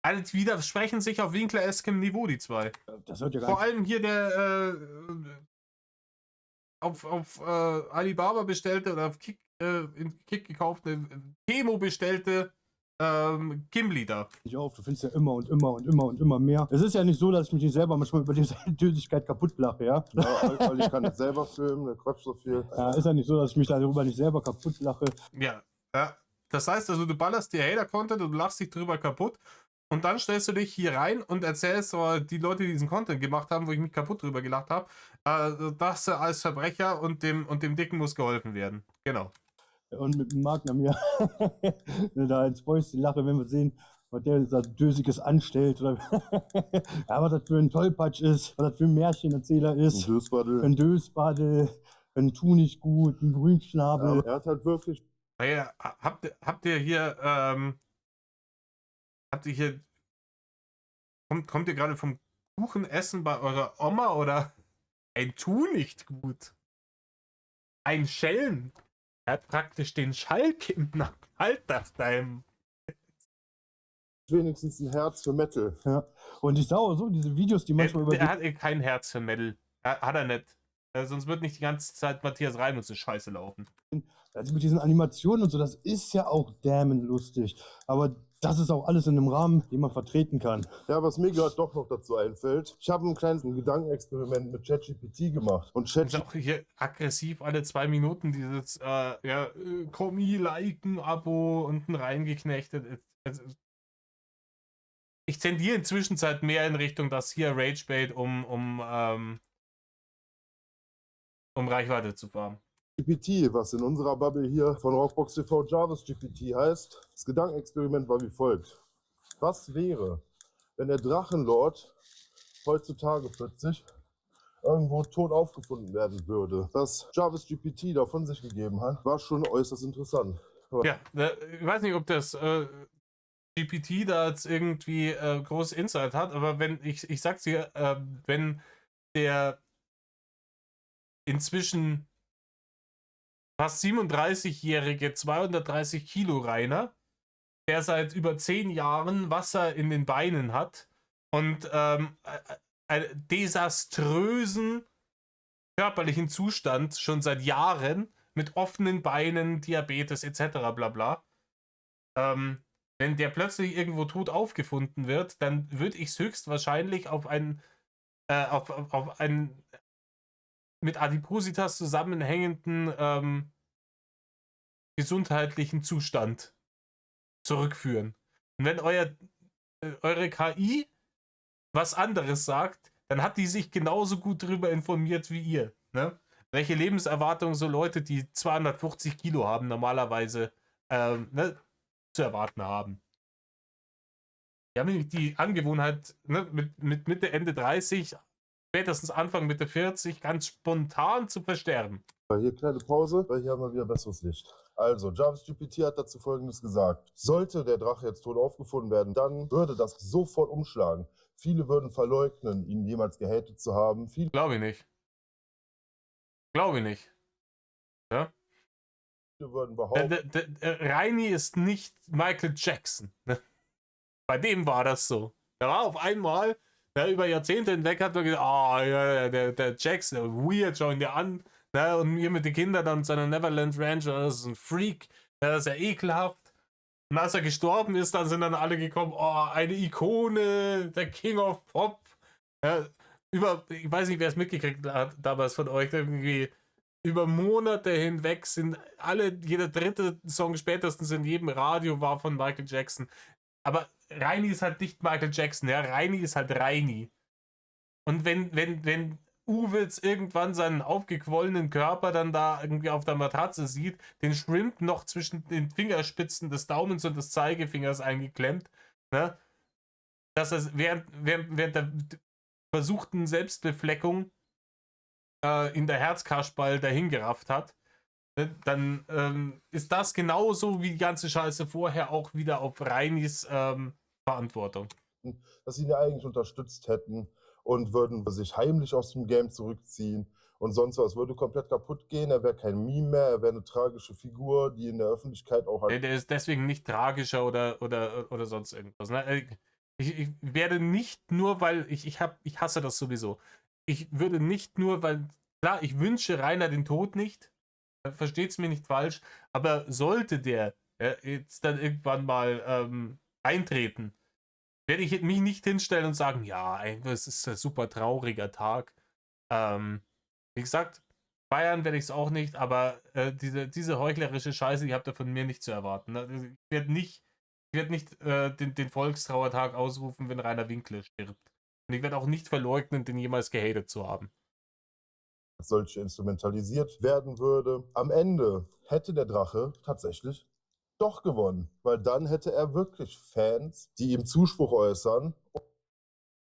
Also die widersprechen sich auf Winkler-eskem Niveau, die zwei. Das hört ja gar Vor allem hier der auf Alibaba bestellte oder auf Kick, in Kick gekaufte, Temo bestellte Gimli da. nicht auf. Du findest ja immer und immer und immer und immer mehr. Es ist ja nicht so, dass ich mich nicht selber manchmal über diese Tödlichkeit kaputt lache, ja? Ja, Olli kann nicht selber filmen, der quatscht so viel. Ja, ist ja nicht so, dass ich mich darüber nicht selber kaputt lache. Ja. Das heißt also, du ballerst dir Hater-Content und du lachst dich drüber kaputt und dann stellst du dich hier rein und erzählst die Leute, die diesen Content gemacht haben, wo ich mich kaputt drüber gelacht habe, dass sie als Verbrecher und dem Dicken muss geholfen werden. Genau. Und mit dem Magner mir da ins Fäustchen lache, wenn wir sehen, was der da Dösiges anstellt. Oder ja, was das für ein Tollpatsch ist, was das für ein Märchenerzähler Ein ist. Dösbaddel. Ein Dösbaddel, ein Tu nicht gut, ein Grünschnabel. Ja, er hat halt wirklich. Naja, habt ihr hier, kommt ihr gerade vom Kuchenessen bei eurer Oma oder ein Tu nicht gut? Ein Schelm. Er hat praktisch den Schalk im Nacken. Halt das deinem. wenigstens ein Herz für Metal. Ja. Und ich sah auch so diese Videos, die manchmal über Der hat kein Herz für Metal. Hat er nicht. Sonst wird nicht die ganze Zeit Matthias Reim und so Scheiße laufen. also mit diesen Animationen und so, das ist ja auch damn lustig. Aber das ist auch alles in einem Rahmen, den man vertreten kann. Ja, was mir gerade doch noch dazu einfällt, ich habe ein kleines Gedankenexperiment mit ChatGPT gemacht. Und Ist ChatGPT auch hier aggressiv alle 2 Minuten dieses Kommi, liken, Abo unten reingeknechtet. Ich tendiere inzwischen mehr in Richtung, dass hier Ragebait um Reichweite zu farmen. GPT, was in unserer Bubble hier von Rockbox TV JavaSGPT heißt. Das Gedankenexperiment war wie folgt. Was wäre, wenn der Drachenlord heutzutage plötzlich irgendwo tot aufgefunden werden würde? Was JavaSGPT da von sich gegeben hat, war schon äußerst interessant. Ja, ich weiß nicht, ob das GPT da jetzt irgendwie groß Insight hat, aber wenn, ich sag's dir, wenn der inzwischen fast 37-jährige 230 Kilo Rainer, der seit über 10 Jahren Wasser in den Beinen hat und einen desaströsen körperlichen Zustand schon seit Jahren mit offenen Beinen, Diabetes etc. bla bla. Wenn der plötzlich irgendwo tot aufgefunden wird, dann würde ich es höchstwahrscheinlich auf einen mit Adipositas zusammenhängenden gesundheitlichen Zustand zurückführen. Und wenn eure KI was anderes sagt, dann hat die sich genauso gut darüber informiert wie ihr. Ne? Welche Lebenserwartung so Leute, die 250 Kilo haben, normalerweise zu erwarten haben. Die haben nämlich die Angewohnheit, mit Mitte, Ende 30, spätestens Anfang Mitte 40, ganz spontan zu versterben. Hier kleine Pause, weil hier haben wir wieder besseres Licht. Also, JavaSGPT hat dazu Folgendes gesagt. Sollte der Drache jetzt tot aufgefunden werden, dann würde das sofort umschlagen. Viele würden verleugnen, ihn jemals gehatet zu haben. Glaube ich nicht. Glaube ich nicht. Ja? Viele würden behaupten... Reini ist nicht Michael Jackson. Bei dem war das so. Da war auf einmal, über Jahrzehnte hinweg hat man gesagt, ja, der Jackson, weird, schau ihn dir an. Ne, und hier mit den Kindern und seiner Neverland Ranch, das ist ein Freak, das ist ja ekelhaft. Und als er gestorben ist, dann sind dann alle gekommen, eine Ikone, der King of Pop. Ja, ich weiß nicht, wer es mitgekriegt hat damals von euch, irgendwie über Monate hinweg sind jeder dritte Song spätestens in jedem Radio war von Michael Jackson. Aber Reini ist halt nicht Michael Jackson, ja, Reini ist halt Reini. Und wenn Uwe jetzt irgendwann seinen aufgequollenen Körper dann da irgendwie auf der Matratze sieht, den Shrimp noch zwischen den Fingerspitzen des Daumens und des Zeigefingers eingeklemmt, ne? Dass er während der versuchten Selbstbefleckung in der Herzkasperl dahingerafft hat, ne? Dann ist das genauso wie die ganze Scheiße vorher auch wieder auf Reinis Verantwortung. Dass sie ihn ja eigentlich unterstützt hätten und würden sich heimlich aus dem Game zurückziehen und sonst was. Würde komplett kaputt gehen, er wäre kein Meme mehr, er wäre eine tragische Figur, die in der Öffentlichkeit auch halt. Der ist deswegen nicht tragischer oder sonst irgendwas. Ne? Ich werde nicht nur, weil ich hasse das sowieso. Ich würde nicht nur, weil, klar, ich wünsche Rainer den Tod nicht, versteht's mir nicht falsch, aber sollte der jetzt dann irgendwann mal eintreten, werde ich mich nicht hinstellen und sagen, ja, es ist ein super trauriger Tag. Wie gesagt, feiern werde ich es auch nicht, aber diese heuchlerische Scheiße, die habt ihr von mir nicht zu erwarten. Ne? Ich werde nicht den Volkstrauertag ausrufen, wenn Rainer Winkler stirbt. Und ich werde auch nicht verleugnen, den jemals gehatet zu haben. Solche instrumentalisiert werden würde. Am Ende hätte der Drache tatsächlich doch gewonnen, weil dann hätte er wirklich Fans, die ihm Zuspruch äußern.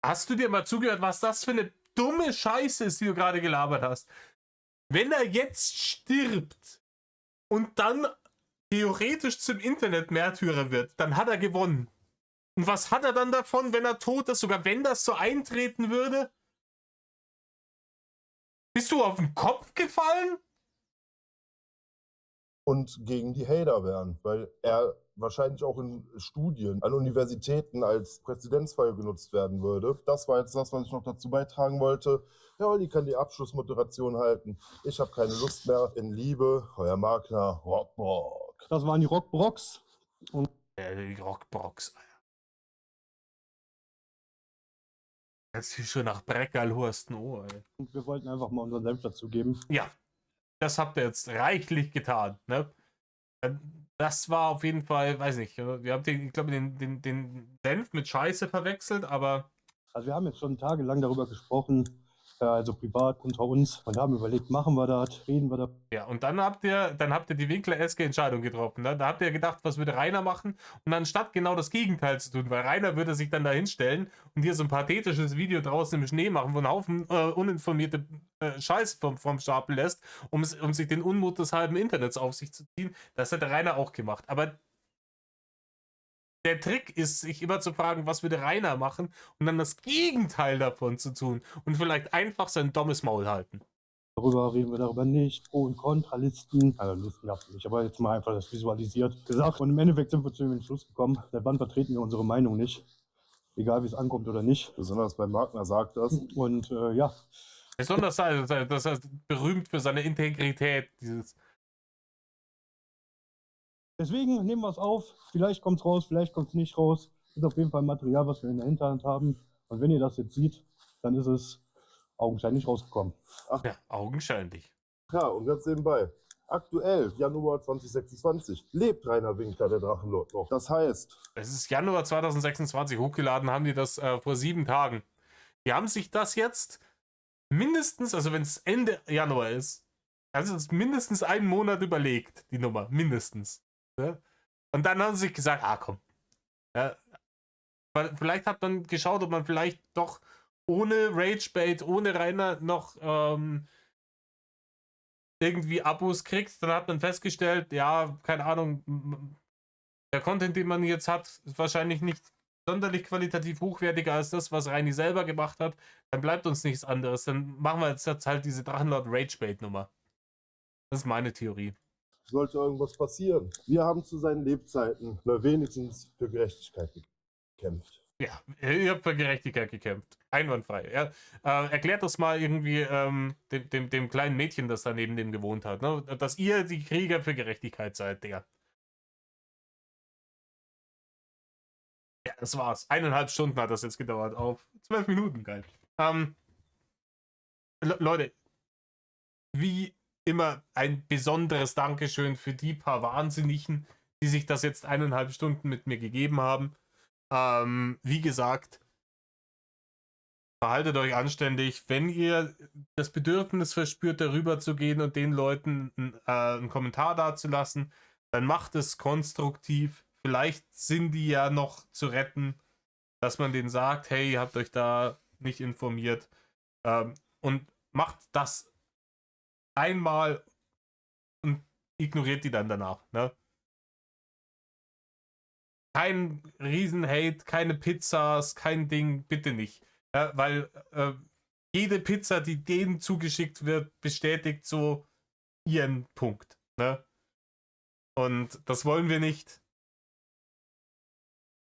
Hast du dir mal zugehört, was das für eine dumme Scheiße ist, die du gerade gelabert hast? Wenn er jetzt stirbt und dann theoretisch zum Internet-Märtyrer wird, dann hat er gewonnen. Und was hat er dann davon, wenn er tot ist, sogar wenn das so eintreten würde? Bist du auf den Kopf gefallen? Und gegen die Hater wären, weil er wahrscheinlich auch in Studien an Universitäten als Präzedenzfall genutzt werden würde. Das war jetzt das, was ich noch dazu beitragen wollte. Ja, Olli kann die Abschlussmoderation halten. Ich habe keine Lust mehr. In Liebe, euer Magner Rockbrock. Das waren die Rockbrocks. Und Die Rockbox, Alter. Jetzt hier schon nach Breckerlhursten Ohr, ey. wir wollten einfach mal unseren Senf dazu geben. Ja, das habt ihr jetzt reichlich getan, ne? Das war auf jeden Fall, weiß nicht, wir haben ich glaube, den Senf mit Scheiße verwechselt, aber. Also wir haben jetzt schon tagelang darüber gesprochen, also privat unter uns, und haben überlegt, machen wir das, reden wir da. Ja, und dann habt ihr die Winkler-eske Entscheidung getroffen. Ne? Da habt ihr gedacht, was würde Rainer machen? Und anstatt genau das Gegenteil zu tun, weil Rainer würde sich dann da hinstellen und hier so ein pathetisches Video draußen im Schnee machen, wo ein Haufen uninformierte Scheiß vom Stapel lässt, um sich den Unmut des halben Internets auf sich zu ziehen. Das hätte Rainer auch gemacht. Aber der Trick ist, sich immer zu fragen, was würde Rainer machen und dann das Gegenteil davon zu tun und vielleicht einfach sein dummes Maul halten. Darüber reden wir darüber nicht, Pro- und Kontralisten, also Listen gab es nicht, aber jetzt mal einfach das visualisiert gesagt. Und im Endeffekt sind wir zu dem Entschluss gekommen, seit wann vertreten wir unsere Meinung nicht, egal wie es ankommt oder nicht. Besonders bei Magner sagt das. Und ja. Besonders das heißt berühmt für seine Integrität, dieses. Deswegen nehmen wir es auf. Vielleicht kommt es raus, vielleicht kommt es nicht raus. Ist auf jeden Fall Material, was wir in der Hinterhand haben. Und wenn ihr das jetzt seht, dann ist es augenscheinlich rausgekommen. Ach ja, augenscheinlich. Ja, und ganz nebenbei. Aktuell, Januar 2026, lebt Rainer Winkler, der Drachenlord, noch. Das heißt, Es ist Januar 2026, hochgeladen haben die das vor 7 Tagen. Die haben sich das jetzt mindestens, also wenn es Ende Januar ist, also es mindestens einen Monat überlegt, die Nummer, mindestens. Ja? Und dann haben sie sich gesagt, komm. Ja, vielleicht hat man geschaut, ob man vielleicht doch ohne Ragebait, ohne Rainer noch irgendwie Abos kriegt. Dann hat man festgestellt, ja, keine Ahnung, der Content, den man jetzt hat, ist wahrscheinlich nicht sonderlich qualitativ hochwertiger als das, was Reini selber gemacht hat. Dann bleibt uns nichts anderes. Dann machen wir jetzt halt diese Drachenlord Ragebait-Nummer. Das ist meine Theorie. sollte irgendwas passieren. Wir haben zu seinen Lebzeiten wenigstens für Gerechtigkeit gekämpft. Ja, ihr habt für Gerechtigkeit gekämpft. Einwandfrei. Ja. Erklärt das mal irgendwie dem kleinen Mädchen, das da neben dem gewohnt hat, ne? Dass ihr die Krieger für Gerechtigkeit seid, Digga. Ja, das war's. 1,5 Stunden hat das jetzt gedauert. Auf 12 Minuten, geil. Leute, wie immer ein besonderes Dankeschön für die paar Wahnsinnigen, die sich das jetzt 1,5 Stunden mit mir gegeben haben. Wie gesagt, verhaltet euch anständig. Wenn ihr das Bedürfnis verspürt, darüber zu gehen und den Leuten einen Kommentar dazulassen, dann macht es konstruktiv. Vielleicht sind die ja noch zu retten, dass man denen sagt, hey, ihr habt euch da nicht informiert. Und macht das einmal und ignoriert die dann danach. Ne? Kein Riesen-Hate, keine Pizzas, kein Ding, bitte nicht. Ja, weil jede Pizza, die denen zugeschickt wird, bestätigt so ihren Punkt. Ne? Und das wollen wir nicht.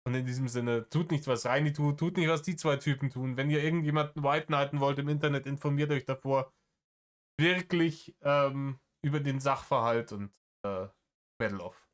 Und in diesem Sinne, tut nicht, was Reini tut nicht, was die zwei Typen tun. Wenn ihr irgendjemanden white knighten wollt im Internet, informiert euch davor wirklich über den Sachverhalt und Battle off.